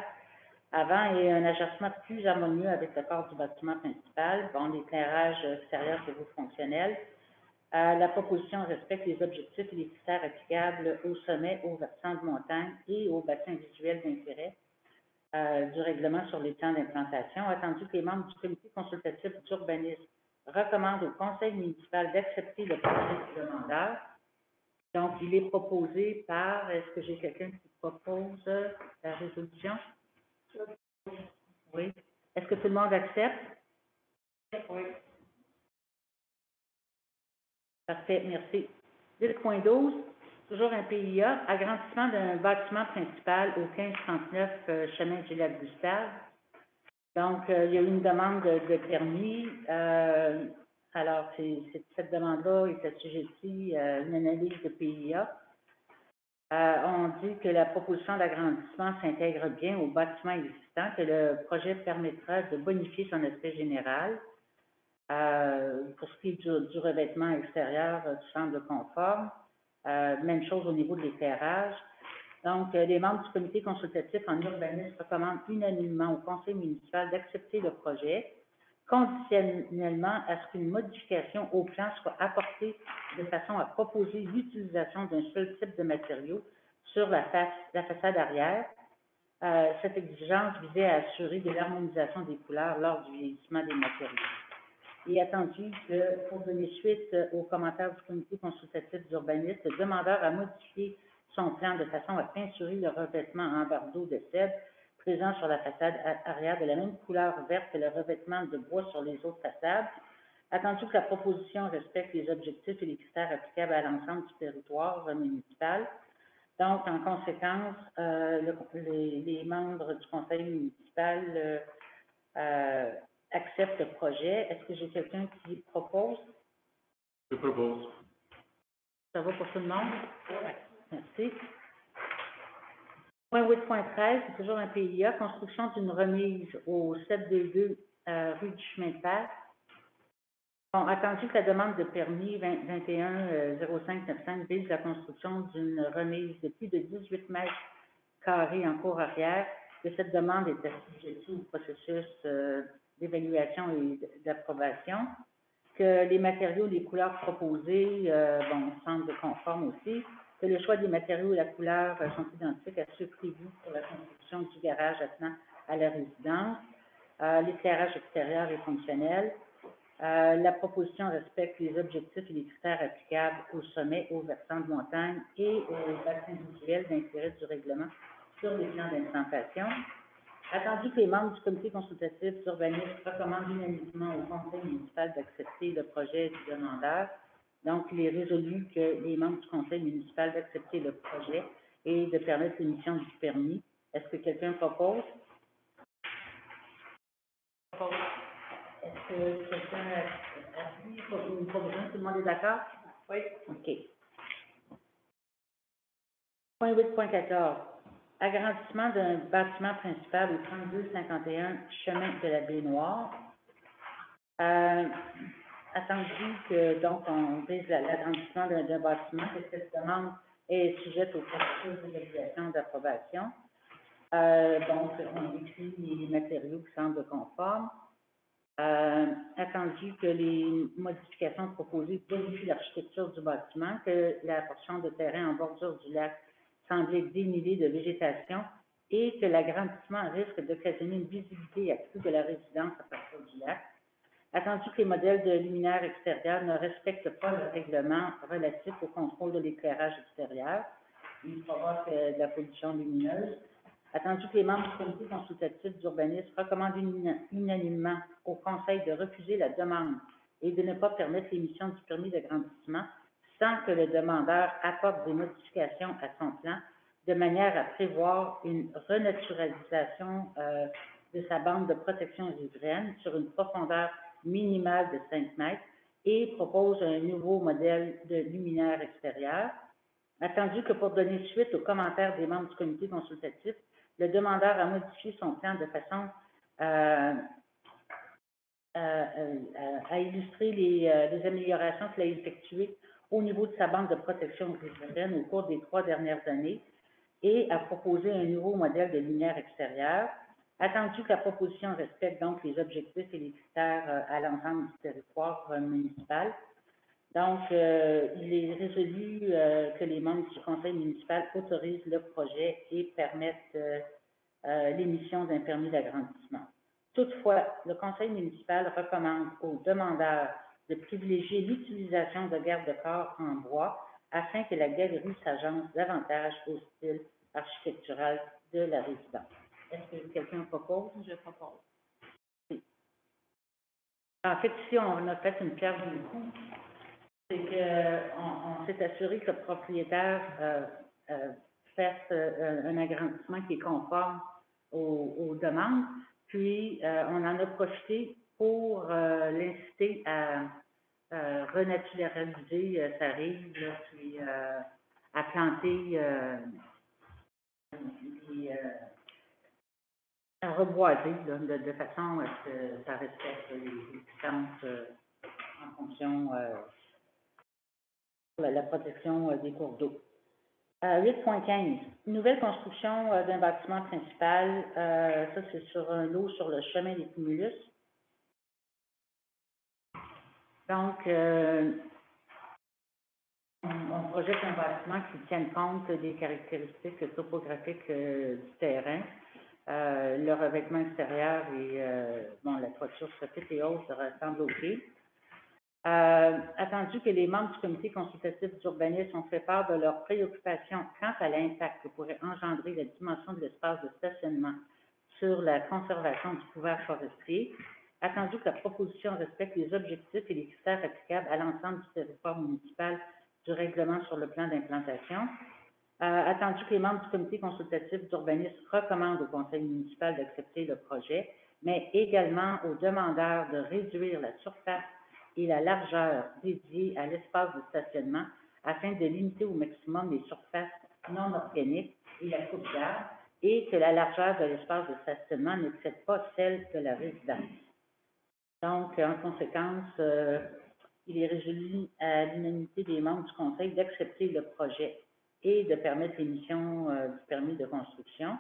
avant et un agencement plus harmonieux avec le corps du bâtiment principal. Bon, l'éclairage extérieur c'est vous fonctionnel. La proposition respecte les objectifs et les critères applicables au sommet, aux versants de montagne et au bassin visuel d'intérêt du règlement sur les plans d'implantation, attendu que les membres du comité consultatif d'urbanisme recommandent au conseil municipal d'accepter le projet du demandeur. Donc, il est proposé par, est-ce que j'ai quelqu'un qui propose la résolution? Oui. Est-ce que tout le monde accepte? Oui. Parfait, merci. 10.12, toujours un PIA, agrandissement d'un bâtiment principal au 1539 chemin Gilles-Gustave. Donc, il y a eu une demande de permis. Alors, cette demande-là est assujettie à une analyse de PIA. On dit que la proposition d'agrandissement s'intègre bien au bâtiment existant, que le projet permettra de bonifier son aspect général. Pour ce qui est du revêtement extérieur, tout semble conforme. Même chose au niveau de l'éclairage. Donc, les membres du comité consultatif en urbanisme recommandent unanimement au conseil municipal d'accepter le projet, conditionnellement à ce qu'une modification au plan soit apportée de façon à proposer l'utilisation d'un seul type de matériau sur la façade arrière. Cette exigence visait à assurer de l'harmonisation des couleurs lors du vieillissement des matériaux. Il est attendu que, pour donner suite aux commentaires du comité consultatif d'urbanisme, le demandeur a modifié son plan de façon à peinturer le revêtement en bardeaux de cèdre présent sur la façade arrière de la même couleur verte que le revêtement de bois sur les autres façades. Attendu que la proposition respecte les objectifs et les critères applicables à l'ensemble du territoire municipal. Donc, en conséquence, les membres du conseil municipal accepte le projet. Est-ce que j'ai quelqu'un qui propose? Je propose. Ça va pour tout le monde? Oui. Merci. Point 8.13, c'est toujours un PIA, construction d'une remise au 722 rue du Chemin de Fer. Bon, attendu que la demande de permis 21-0595 vise la construction d'une remise de plus de 18 mètres carrés en cour arrière, que cette demande est assujettie au processus d'évaluation et d'approbation, que les matériaux, les couleurs proposées, semblent conformes aussi, que le choix des matériaux et la couleur sont identiques à ceux prévus pour la construction du garage attenant à la résidence. L'éclairage extérieur est fonctionnel. La proposition respecte les objectifs et les critères applicables au sommet, aux versants de montagne et au bassin visuel d'intérêt du règlement sur les plans d'implantation. Attendu que les membres du comité consultatif d'urbanisme recommandent unanimement au conseil municipal d'accepter le projet du demandeur, donc il est résolu que les membres du conseil municipal d'accepter le projet et de permettre l'émission du permis. Est-ce que quelqu'un propose? Est-ce que quelqu'un a dit une proposition? Tout le monde est d'accord? Oui. OK. Point 8.14. Agrandissement d'un bâtiment principal au 3251 chemin de la Baie-Noire. Attendu que, donc, on vise l'agrandissement d'un bâtiment, que cette demande est sujette au processus d'évaluation d'approbation. Donc, on décrit les matériaux qui semblent conformes. Attendu que les modifications proposées modifient l'architecture du bâtiment, que la portion de terrain en bordure du lac semblait dénudée de végétation et que l'agrandissement risque d'occasionner une visibilité accrue de la résidence à partir du lac. Attendu que les modèles de luminaires extérieurs ne respectent pas le règlement relatif au contrôle de l'éclairage extérieur, il provoque de la pollution lumineuse. Attendu que les membres du comité consultatif d'urbanisme recommandent unanimement au conseil de refuser la demande et de ne pas permettre l'émission du permis d'agrandissement sans que le demandeur apporte des modifications à son plan, de manière à prévoir une renaturalisation de sa bande de protection riveraine sur une profondeur minimale de 5 mètres et propose un nouveau modèle de luminaire extérieur. Attendu que pour donner suite aux commentaires des membres du comité consultatif, le demandeur a modifié son plan de façon à illustrer les améliorations qu'il a effectuées au niveau de sa bande de protection riveraine au cours des 3 dernières années et a proposé un nouveau modèle de lumière extérieure. Attendu que la proposition respecte donc les objectifs et les critères à l'ensemble du territoire municipal. Donc, il est résolu que les membres du conseil municipal autorisent le projet et permettent l'émission d'un permis d'agrandissement. Toutefois, le conseil municipal recommande aux demandeurs de privilégier l'utilisation de garde-corps en bois afin que la galerie s'agence davantage au style architectural de la résidence. Est-ce que quelqu'un propose? Je propose. Oui. En fait, ici, on a fait une pierre du coup. C'est qu'on s'est assuré que le propriétaire fasse un agrandissement qui est conforme aux demandes. Puis, on en a profité pour l'inciter à renaturaliser sa rive, là, puis à planter à reboiser là, de façon à ce que ça respecte les distances en fonction de la protection des cours d'eau. 8.15. Nouvelle construction d'un bâtiment principal. Ça, c'est sur un lot sur le chemin des Cumulus. Donc, on projette un bâtiment qui tienne compte des caractéristiques topographiques du terrain. Le revêtement extérieur et la toiture sur petite et haute ressemble OK. Attendu que les membres du comité consultatif d'urbanisme ont fait part de leurs préoccupations quant à l'impact que pourrait engendrer la dimension de l'espace de stationnement sur la conservation du couvert forestier, attendu que la proposition respecte les objectifs et les critères applicables à l'ensemble du territoire municipal du règlement sur le plan d'implantation, attendu que les membres du comité consultatif d'urbanisme recommandent au conseil municipal d'accepter le projet, mais également aux demandeurs de réduire la surface et la largeur dédiée à l'espace de stationnement afin de limiter au maximum les surfaces non organiques et la coupe d'arbres et que la largeur de l'espace de stationnement n'excède pas celle de la résidence. Donc, en conséquence, il est résolu à l'unanimité des membres du conseil d'accepter le projet et de permettre l'émission du permis de construction.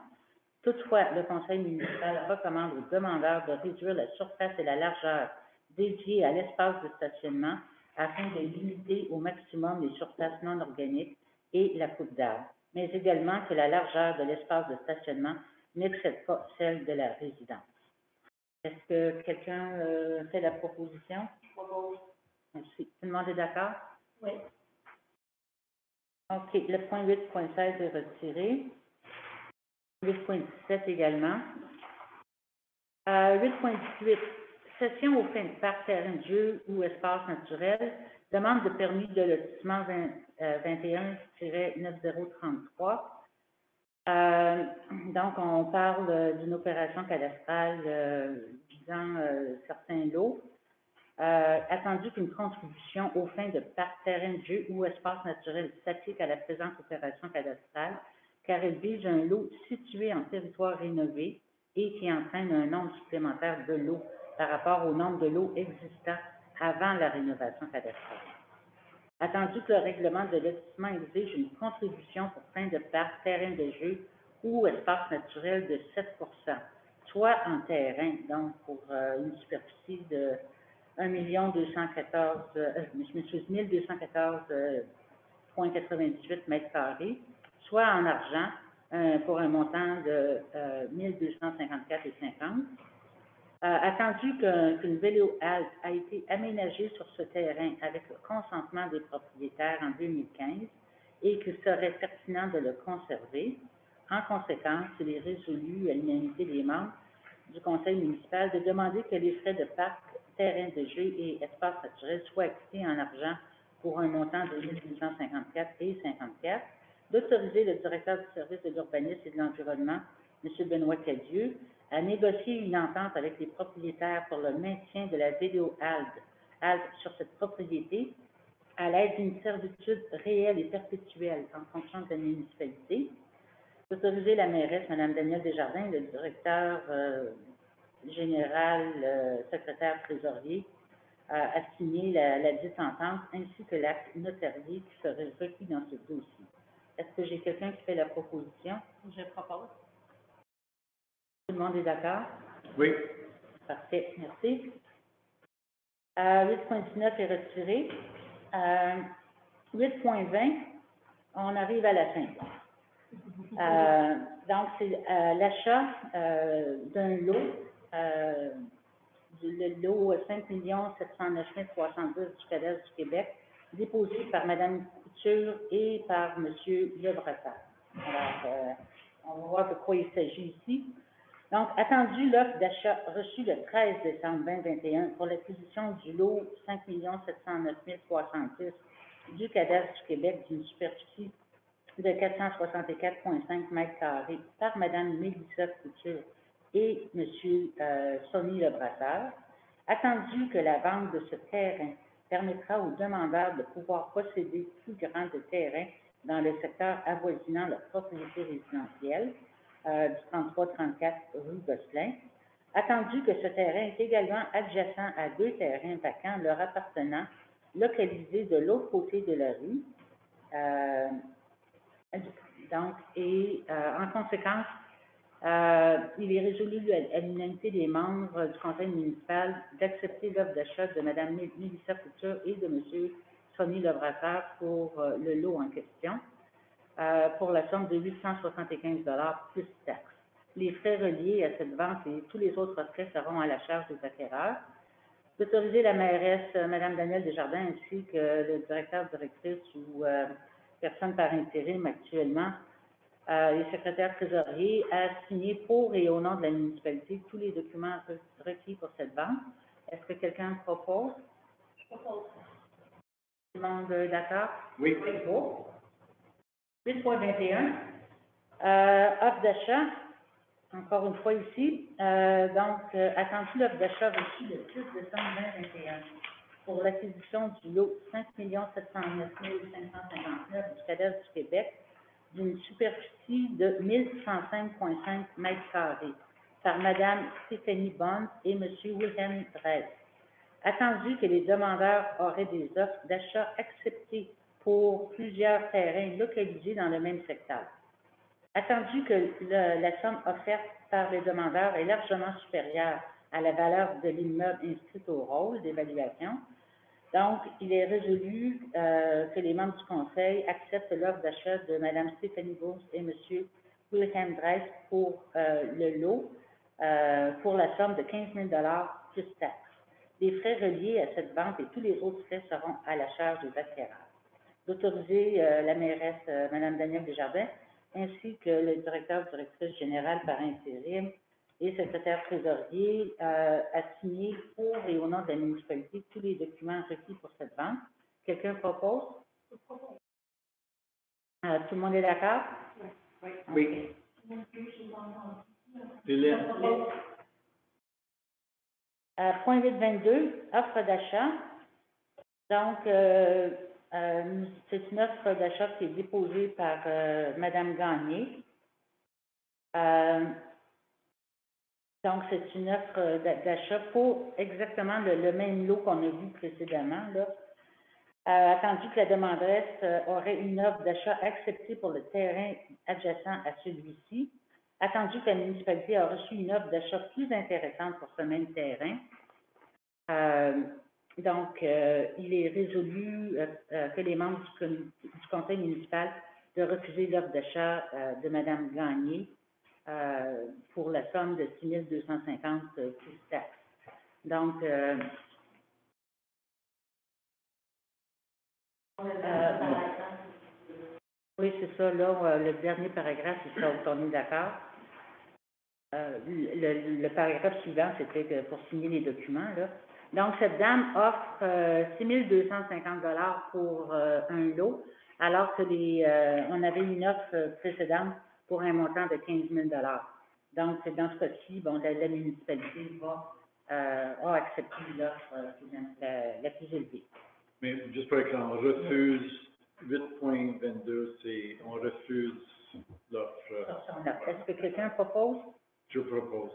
Toutefois, le conseil municipal recommande aux demandeurs de réduire la surface et la largeur dédiées à l'espace de stationnement afin de limiter au maximum les surfaces non organiques et la coupe d'arbres, mais également que la largeur de l'espace de stationnement n'excède pas celle de la résidence. Est-ce que quelqu'un fait la proposition? Merci. Tout le monde est d'accord? Oui. OK. Le point 8.16 est retiré. 8.17 également. 8.18. Cession aux fins de parc, terrain de jeu ou espace naturel. Demande de permis de lotissement 21-9033. Donc, on parle d'une opération cadastrale visant certains lots. Attendu qu'une contribution aux fins de parc, terrain de jeu ou espace naturel s'applique à la présente opération cadastrale, car elle vise un lot situé en territoire rénové et qui entraîne un nombre supplémentaire de lots par rapport au nombre de lots existants avant la rénovation cadastrale. Attendu que le règlement de lotissement exige une contribution pour fin de parc, terrain de jeu ou espace naturel de 7 %, soit en terrain, donc pour une superficie de 1214,98 mètres carrés, soit en argent pour un montant de 1254,50. Attendu qu'une vélo-halte a été aménagée sur ce terrain avec le consentement des propriétaires en 2015 et qu'il serait pertinent de le conserver, en conséquence, il est résolu à l'unanimité des membres du conseil municipal de demander que les frais de parc, terrain de jeu et espace naturel soient acquittés en argent pour un montant de 1254,54, d'autoriser le directeur du service de l'urbanisme et de l'environnement M. Benoît Cadieux, à négocier une entente avec les propriétaires pour le maintien de la vidéo halte sur cette propriété à l'aide d'une servitude réelle et perpétuelle en fonction de la municipalité. D'autoriser la mairesse, Mme Danielle Desjardins, le directeur général, secrétaire trésorier, à signer la dite entente ainsi que l'acte notarié qui serait requis dans ce dossier. Est-ce que j'ai quelqu'un qui fait la proposition? Je propose. Tout le monde est d'accord? Oui. Parfait, merci. 8.19 est retiré. 8.20, on arrive à la fin. Donc, c'est l'achat d'un lot, le lot 5 709 312 du cadastre du Québec, déposé par Mme Couture et par M. Lebrassard. Alors, on va voir de quoi il s'agit ici. Donc, attendu l'offre d'achat reçue le 13 décembre 2021 pour l'acquisition du lot 5 709 310 du cadastre du Québec d'une superficie de 464,5 mètres carrés par Mme Mélissa Couture et M. Sonny Lebrasseur, attendu que la vente de ce terrain permettra aux demandeurs de pouvoir posséder plus grand de terrain dans le secteur avoisinant leur propriété résidentielle du 33-34 rue Gosselin, attendu que ce terrain est également adjacent à 2 terrains vacants leur appartenant, localisés de l'autre côté de la rue. En conséquence, il est résolu à l'unanimité des membres du conseil municipal d'accepter l'offre d'achat de Mme Mélissa Couture et de M. Sonny Lebrasseur pour le lot en question, pour la somme de 875 $ plus taxes. Les frais reliés à cette vente et tous les autres frais seront à la charge des acquéreurs. D'autoriser la mairesse, Mme Danielle Desjardins, ainsi que le directrice ou personne par intérim actuellement, les secrétaires trésoriers, à signer pour et au nom de la municipalité tous les documents requis pour cette vente. Est-ce que quelqu'un propose? Je propose. Tout le monde est d'accord? Oui. Bon. 8.21. Offre d'achat. Encore une fois ici. Attendu l'offre d'achat reçue le 6 décembre 2021 pour l'acquisition du lot 5 709 559 du cadastre du Québec d'une superficie de 1105,5 mètres carrés par Mme Stéphanie Bond et M. Wilhelm Dress. Attendu que les demandeurs auraient des offres d'achat acceptées pour plusieurs terrains localisés dans le même secteur. Attendu que la somme offerte par les demandeurs est largement supérieure à la valeur de l'immeuble inscrite au rôle d'évaluation, donc il est résolu que les membres du conseil acceptent l'offre d'achat de Mme Stéphanie Bond et M. Wilhelm Dress pour le lot pour la somme de 15 000 $ plus taxes. Les frais reliés à cette vente et tous les autres frais seront à la charge des acquéreurs. D'autoriser la mairesse, Mme Danielle Desjardins, ainsi que le directrice générale par intérim et secrétaire trésorier à signer pour et au nom de la municipalité tous les documents requis pour cette vente. Quelqu'un propose? Tout le monde est d'accord? Oui. Point 8.22, offre d'achat. Donc, c'est une offre d'achat qui est déposée par Mme Gagné. Donc, c'est une offre d'achat pour exactement le même lot qu'on a vu précédemment, là. Attendu que la demanderesse aurait une offre d'achat acceptée pour le terrain adjacent à celui-ci, attendu que la municipalité a reçu une offre d'achat plus intéressante pour ce même terrain. Il est résolu que les membres du conseil municipal de refuser l'offre d'achat de Mme Gagné pour la somme de 6 250 plus taxes. Donc, oui, c'est ça, là, le dernier paragraphe, c'est ça, on est d'accord. Le paragraphe suivant, c'était que pour signer les documents, là. Donc, cette dame offre 6 250 $ pour un lot, alors que on avait une offre précédente pour un montant de 15 000 $. Donc, dans ce cas-ci, bon, la municipalité a accepté l'offre la plus élevée. Mais juste pour être clair, on refuse 8.22, c'est on refuse l'offre. Est-ce que quelqu'un propose? Je propose.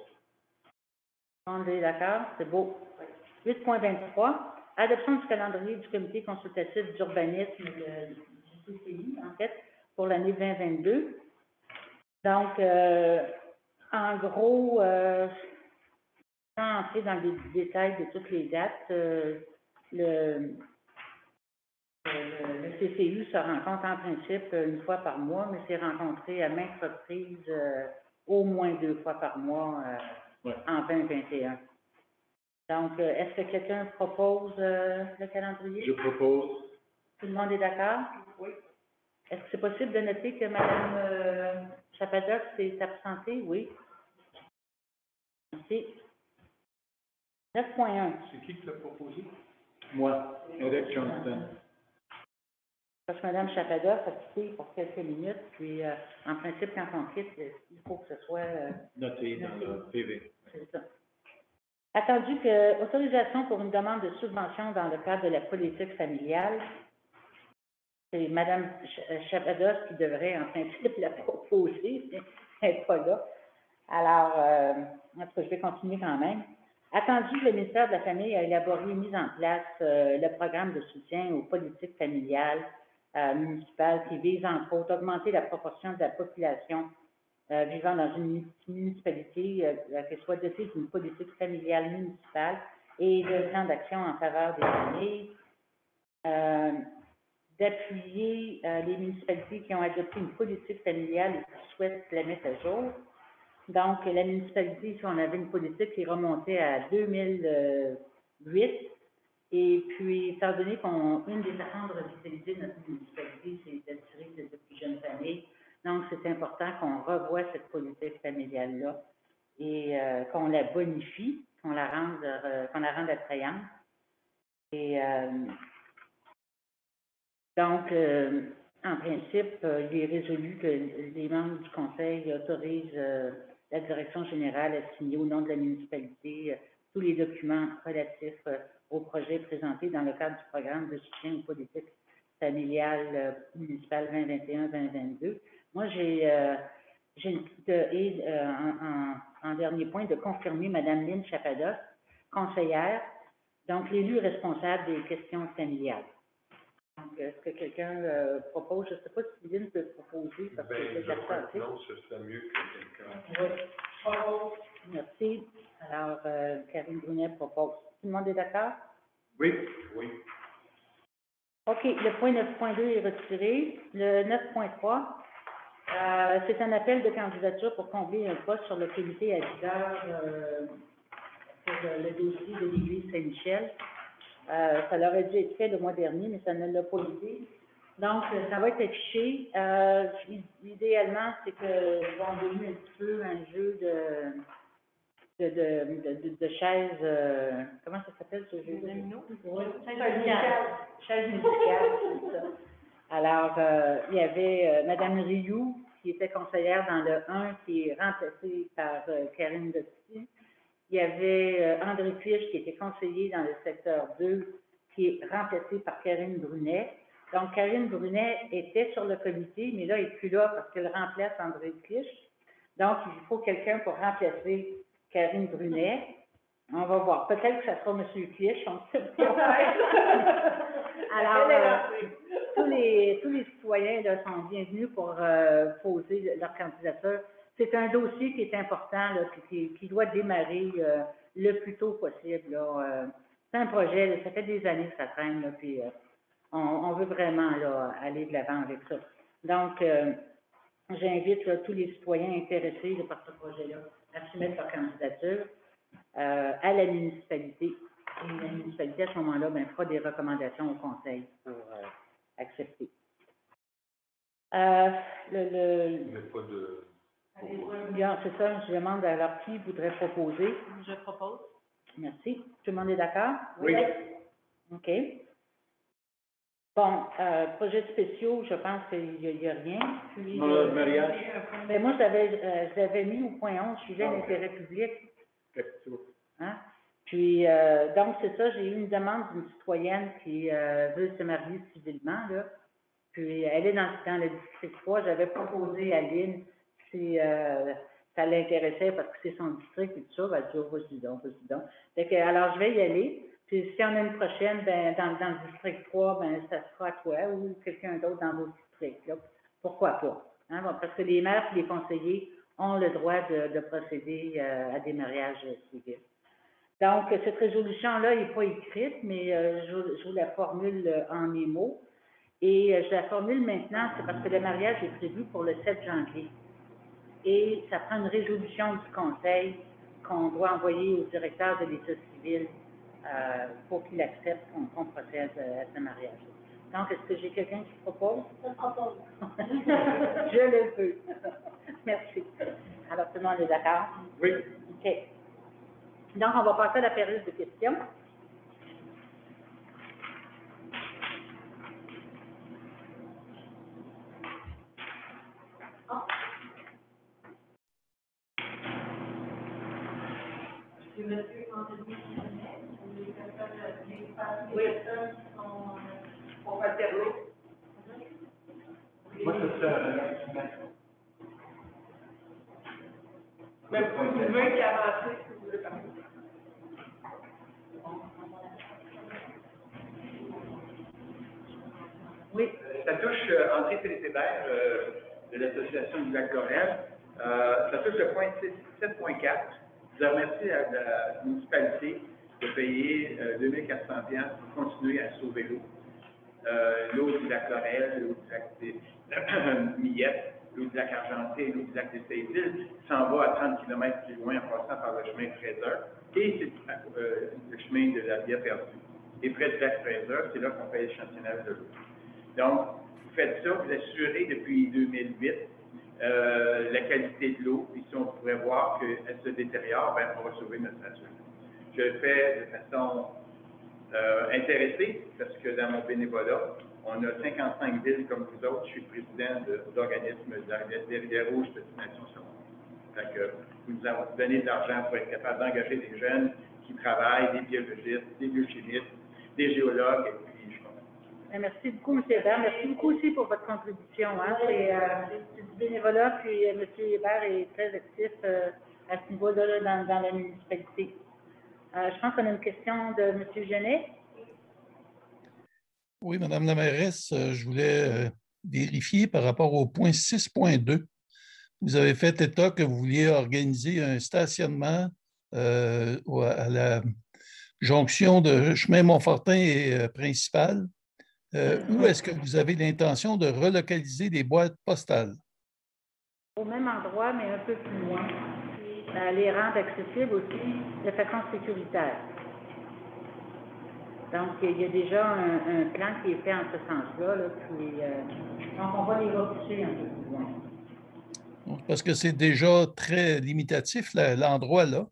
On est d'accord? C'est beau. 8.23, adoption du calendrier du comité consultatif d'urbanisme du CCI, en fait, pour l'année 2022. Donc, en gros, sans entrer dans les détails de toutes les dates, le CCU se rencontre en principe une fois par mois, mais s'est rencontré à maintes reprises, au moins 2 fois par mois en 2021. Donc, est-ce que quelqu'un propose le calendrier? Je propose. Tout le monde est d'accord? Oui. Est-ce que c'est possible de noter que Mme Chapadoc s'est absentée? Oui. Merci. 9.1. C'est qui l'a proposé? Moi, Eric Johnston. Parce que Mme Chapadoc a quitté pour quelques minutes, puis en principe, quand on quitte, il faut que ce soit Noté dans le PV. C'est ça. Attendu que autorisation pour une demande de subvention dans le cadre de la politique familiale, c'est Mme Chapadoc qui devrait en principe la proposer, mais elle n'est pas là. Alors, en tout cas, je vais continuer quand même. Attendu que le ministère de la Famille a élaboré et mis en place le programme de soutien aux politiques familiales municipales qui vise entre autres augmenter la proportion de la population vivant dans une municipalité qu'elle soit dotée d'une politique familiale municipale et de plan d'action en faveur des familles, d'appuyer les municipalités qui ont adopté une politique familiale et qui souhaitent la mettre à jour. Donc, la municipalité, si on avait une politique qui remontait à 2008, et puis, étant donné qu'une des façons de revitaliser notre municipalité, c'est d'attirer de plus jeunes familles, donc c'est important qu'on revoie cette politique familiale-là et qu'on la bonifie, qu'on la rende attrayante. Et donc, en principe, il est résolu que les membres du conseil autorisent la direction générale à signer au nom de la municipalité tous les documents relatifs au projet présenté dans le cadre du programme de soutien aux politiques familiales municipales 2021-2022. Moi, j'ai une petite en dernier point de confirmer Mme Lynne Chapadoc, conseillère, donc l'élu responsable des questions familiales. Donc, est-ce que quelqu'un propose? Je ne sais pas si Lynne peut proposer parce que c'est absenté. Non, ce serait mieux que quelqu'un. Oui. Merci. Alors, Karine Brunet propose. Tout le monde est d'accord? Oui. Oui. OK. Le point 9.2 est retiré. Le 9.3, c'est un appel de candidature pour combler un poste sur le comité à 10 heures pour le dossier de l'église Saint-Michel. Ça leur a dû être fait le mois dernier, mais ça ne l'a pas été. Donc, ça va être affiché. Idéalement, c'est que vont donner un petit peu un jeu de chaises, comment ça s'appelle ce jeu? Chaise musicale, c'est ça. Alors, il y avait Mme Rioux, qui était conseillère dans le 1, qui est remplacée par Karine Dotti. Il y avait André Fiche, qui était conseiller dans le secteur 2, qui est remplacé par Karine Brunet. Donc, Karine Brunet était sur le comité, mais là, elle n'est plus là parce qu'elle remplace André Fiche. Donc, il faut quelqu'un pour remplacer Karine Brunet. On va voir. Peut-être que ça sera M. Fiche, on ne sait pas. Alors, tous les citoyens là, sont bienvenus pour poser leur candidature. C'est un dossier qui est important, là, qui doit démarrer le plus tôt possible. Là. C'est un projet, là, ça fait des années que ça traîne, là, puis on veut vraiment là, aller de l'avant avec ça. Donc, j'invite là, tous les citoyens intéressés là, par ce projet-là à soumettre leur candidature à la municipalité. Et la municipalité, à ce moment-là, fera des recommandations au conseil pour accepter. Mais pas de... Bien, c'est ça, je demande alors qui voudrait proposer. Je propose. Merci. Tout le monde est d'accord? Oui. OK. Bon, projets spéciaux, je pense qu'il n'y a rien. Puis, Dans le mariage. mais moi, je l'avais mis au point 11, sujet d'intérêt public. Hein? Puis, donc, c'est ça, j'ai eu une demande d'une citoyenne qui veut se marier civilement, là. Puis, elle est dans le district 3. J'avais proposé à Lynn si ça l'intéressait parce que c'est son district et tout ça. Ben, elle dit, oh, vas-y donc. Fait que, alors, je vais y aller. Puis, si on a une prochaine, ben, dans le district 3, ben, ça sera à toi ou quelqu'un d'autre dans vos districts, là. Pourquoi pas? Hein? Bon, parce que les maires et les conseillers ont le droit de procéder à des mariages civils. Donc, cette résolution-là n'est pas écrite, mais je vous la formule en mes mots. Et je la formule maintenant, c'est parce que le mariage est prévu pour le 7 janvier. Et ça prend une résolution du conseil qu'on doit envoyer au directeur de l'État civil pour qu'il accepte qu'on procède à ce mariage. Donc, est-ce que j'ai quelqu'un qui propose? Je propose. Je le veux. Merci. Alors, tout le monde est d'accord? Oui. OK. Donc, on va passer à la période de questions. Oui, on va terminer. Moi, ce serait un document. Même si vous voulez qu'avancer, si vous voulez parler. Oui. Ça touche André-Philippe Hébert de l'Association du Lac-Gorel. Ça touche le point 7.4. Je remercie la municipalité de payer 2400 $ pour continuer à sauver l'eau. L'eau du Lac-Gorel, l'eau du lac des Millettes, l'eau du lac Argenté, l'eau du lac des Saint-Îles s'en va à 30 km plus loin en passant par le chemin Fraser et c'est le chemin de la Via perdue. Et près du lac Fraser, c'est là qu'on fait l'échantillonnage de l'eau. Donc, vous faites ça, vous assurez depuis 2008 la qualité de l'eau, puis si on pourrait voir qu'elle se détériore, ben, on va sauver notre nature. Je le fais de façon intéressée, parce que dans mon bénévolat, on a 55 villes comme vous autres. Je suis président d'organismes des Rivières-Rouges, Petites Nations sur le monde. Fait que vous nous avez donné de l'argent pour être capable d'engager des jeunes qui travaillent, des biologistes, des biochimistes, des géologues, et puis je pense. Merci beaucoup, M. Hébert. Merci beaucoup aussi pour votre contribution. Hein. C'est du bénévolat, puis M. Hébert est très actif à ce niveau-là dans la municipalité. Je pense qu'on a une question de M. Genet. Oui, Madame la mairesse, je voulais vérifier par rapport au point 6.2. Vous avez fait état que vous vouliez organiser un stationnement à la jonction de chemin Montfortin et principal. Où est-ce que vous avez l'intention de relocaliser des boîtes postales? Au même endroit, mais un peu plus loin. Les rendre accessibles aussi de façon sécuritaire. Donc, il y a déjà un plan qui est fait en ce sens-là, là, puis donc on va les repousser un peu plus loin. Parce que c'est déjà très limitatif, l'endroit là.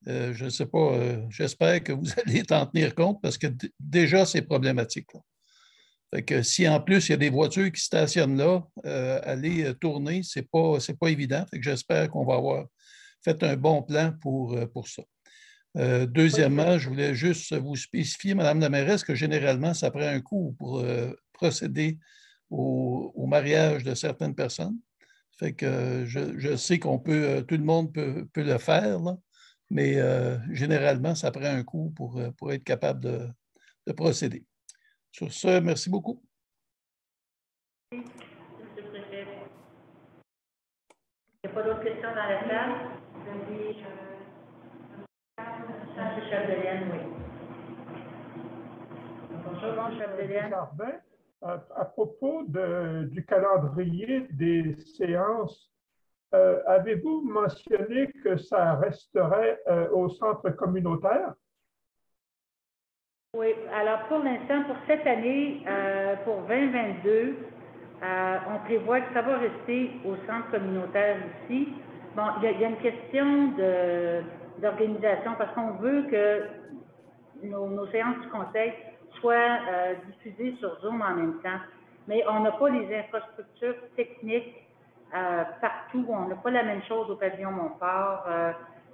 Je ne sais pas, j'espère que vous allez en tenir compte parce que déjà, c'est problématique, là. Fait que si en plus, il y a des voitures qui stationnent là, aller tourner, c'est pas évident. Fait que j'espère qu'on va avoir fait un bon plan pour ça. Deuxièmement, je voulais juste vous spécifier, Madame la mairesse, que généralement, ça prend un coût pour procéder au mariage de certaines personnes. Fait que je sais qu'on peut, tout le monde peut le faire, là, mais généralement, ça prend un coût pour être capable de procéder. Sur ce, merci beaucoup. Merci, M. le Préfet. Il n'y a pas d'autres questions dans la salle? Vous avez M. Chapdelaine, oui. Bonjour, M. Chapdelaine. À propos du calendrier des séances, avez-vous mentionné que ça resterait au centre communautaire? Oui, alors pour l'instant, pour cette année, pour 2022, on prévoit que ça va rester au centre communautaire ici. Bon, il y a une question d'organisation parce qu'on veut que nos séances du conseil soit diffusé sur Zoom en même temps. Mais on n'a pas les infrastructures techniques partout. On n'a pas la même chose au pavillon Montfort.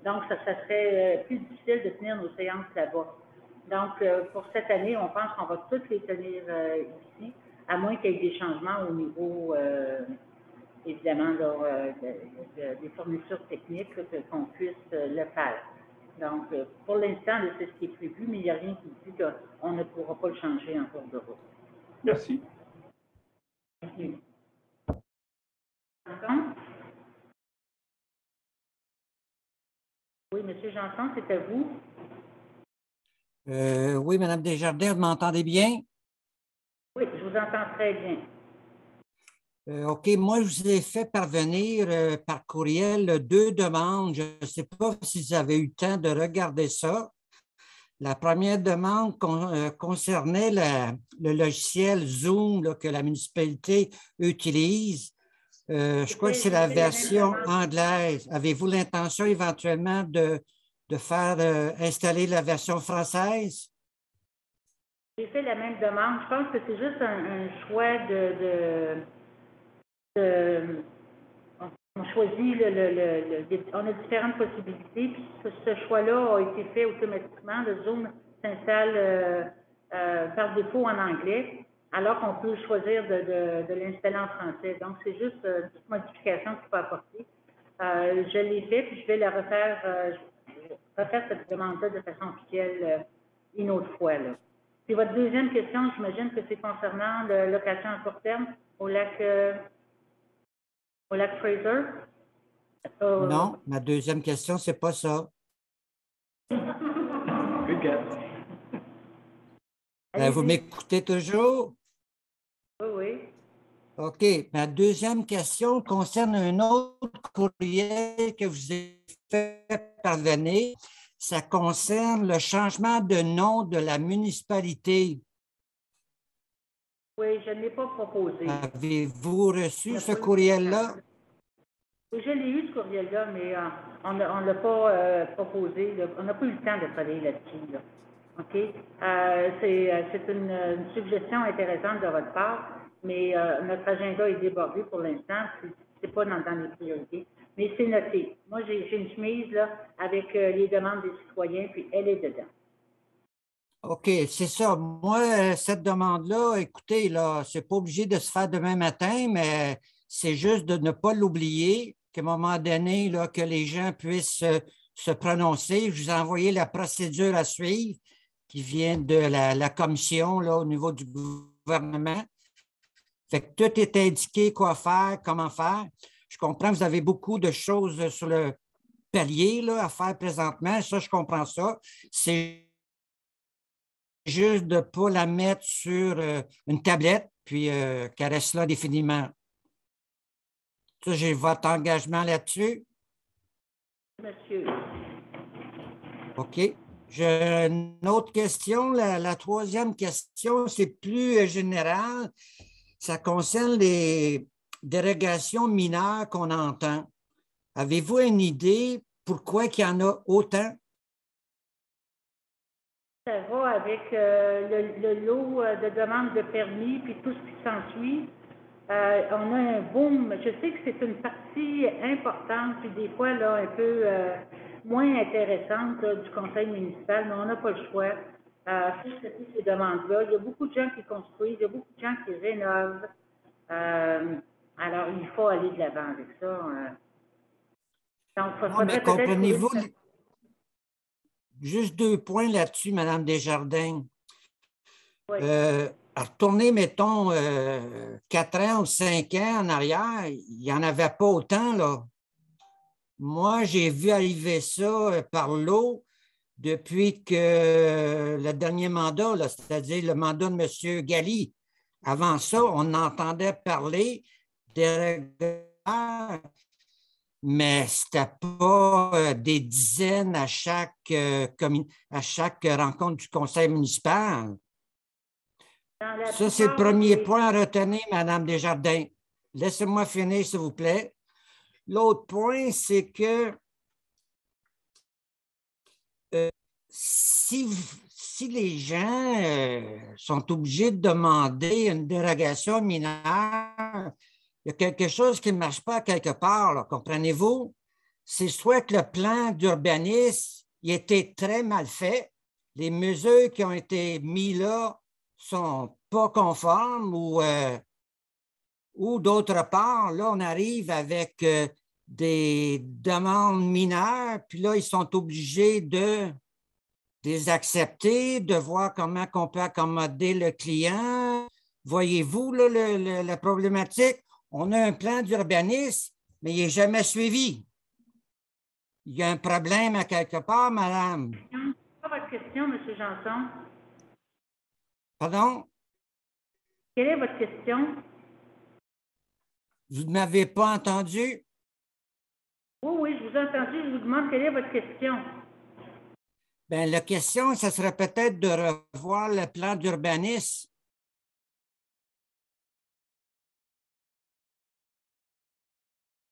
Donc, ça serait plus difficile de tenir nos séances là-bas. Donc, pour cette année, on pense qu'on va toutes les tenir ici, à moins qu'il y ait des changements au niveau, évidemment, des fournitures techniques, qu'on puisse le faire. Donc, pour l'instant, c'est ce qui est prévu, mais il n'y a rien qui dit qu'on ne pourra pas le changer en cours de route. Merci. Merci. Oui, M. Janson, c'est à vous. Oui, Mme Desjardins, vous m'entendez bien? Oui, je vous entends très bien. OK, moi, je vous ai fait parvenir par courriel 2 demandes. Je ne sais pas si vous avez eu le temps de regarder ça. La première demande concernait le logiciel Zoom là, que la municipalité utilise. Je crois que c'est la version anglaise. Avez-vous l'intention éventuellement de faire installer la version française? J'ai fait la même demande. Je pense que c'est juste un choix on choisit, on a différentes possibilités, puis ce choix-là a été fait automatiquement. Le Zoom s'installe par défaut en anglais, alors qu'on peut choisir de l'installer en français. Donc, c'est juste une petite modification qu'il faut apporter. Je l'ai fait, puis je vais la refaire cette demande-là de façon officielle une autre fois. Là. Puis votre deuxième question, j'imagine que c'est concernant la location à court terme au lac Fraser? Non, ma deuxième question, c'est pas ça. Vous m'écoutez toujours? Oui, oui. OK. Ma deuxième question concerne un autre courriel que vous avez fait parvenir. Ça concerne le changement de nom de la municipalité. Oui, je ne l'ai pas proposé. Avez-vous reçu ce courriel-là? Oui, je l'ai eu, ce courriel-là, mais on ne l'a pas proposé. Là. On n'a pas eu le temps de travailler là-dessus. Là. OK? C'est une suggestion intéressante de votre part, mais notre agenda est débordé pour l'instant. C'est pas dans les priorités. Mais c'est noté. Moi, j'ai une chemise là, avec les demandes des citoyens, puis elle est dedans. OK, c'est ça. Moi, cette demande-là, écoutez, là, c'est pas obligé de se faire demain matin, mais c'est juste de ne pas l'oublier, qu'à un moment donné, là, que les gens puissent se prononcer. Je vous ai envoyé la procédure à suivre qui vient de la commission là, au niveau du gouvernement. Fait que tout est indiqué, quoi faire, comment faire. Je comprends que vous avez beaucoup de choses sur le palier là, à faire présentement. Ça, je comprends ça. C'est juste de ne pas la mettre sur une tablette, puis qu'elle reste là définitivement. Ça, j'ai votre engagement là-dessus. Monsieur. OK. J'ai une autre question. La troisième question, c'est plus général. Ça concerne les dérogations mineures qu'on entend. Avez-vous une idée pourquoi il y en a autant? Ça va avec le lot de demandes de permis puis tout ce qui s'ensuit. On a un boom. Je sais que c'est une partie importante, puis des fois là, un peu moins intéressante là, du conseil municipal, mais on n'a pas le choix. Pour traiter ces demandes-là. Il y a beaucoup de gens qui construisent, il y a beaucoup de gens qui rénovent. Alors, il faut aller de l'avant avec ça. Donc, non, mais comprenez-vous, juste 2 points là-dessus, Mme Desjardins. Oui. À retourner, mettons, 4 ans ou 5 ans en arrière, il n'y en avait pas autant, là. Moi, j'ai vu arriver ça par l'eau depuis que le dernier mandat, là, c'est-à-dire le mandat de M. Galli. Avant ça, on entendait parler des règlements, mais ce n'était pas des dizaines à chaque rencontre du conseil municipal. Ça, c'est le premier point à retenir, Mme Desjardins. Laissez-moi finir, s'il vous plaît. L'autre point, c'est que si si les gens sont obligés de demander une dérogation mineure, il y a quelque chose qui ne marche pas quelque part, là, comprenez-vous? C'est soit que le plan d'urbanisme il était très mal fait, les mesures qui ont été mises là sont pas conformes ou d'autre part, là, on arrive avec des demandes mineures, puis là, ils sont obligés de les accepter, de voir comment on peut accommoder le client. Voyez-vous là, la problématique? On a un plan d'urbanisme, mais il n'est jamais suivi. Il y a un problème à quelque part, madame. Quelle est votre question, M. Janson? Pardon? Quelle est votre question? Vous ne m'avez pas entendu? Oui, je vous ai entendu. Je vous demande quelle est votre question. Bien, la question, ce serait peut-être de revoir le plan d'urbanisme.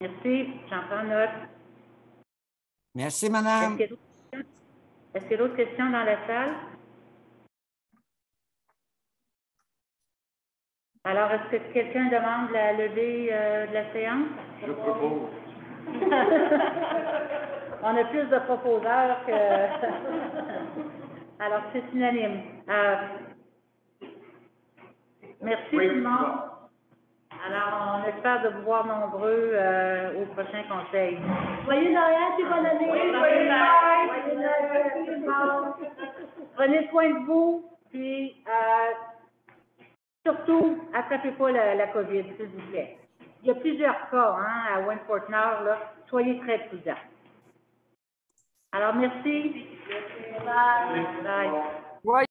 Merci, j'en prends note. Merci, madame. Est-ce qu'il y a d'autres questions dans la salle? Alors, est-ce que quelqu'un demande la levée de la séance? Je propose. On a plus de proposeurs que... Alors, c'est unanime. Merci tout le monde. Alors, on espère de vous voir nombreux au prochain conseil. Joyeux Noël, puis bonne année. Joyeux Noël. Prenez soin de vous, puis surtout, attrapez pas la COVID, s'il vous plaît. Il y a plusieurs cas à Wentworth Nord, là. Soyez très prudents. Alors, merci. Bye. Bye.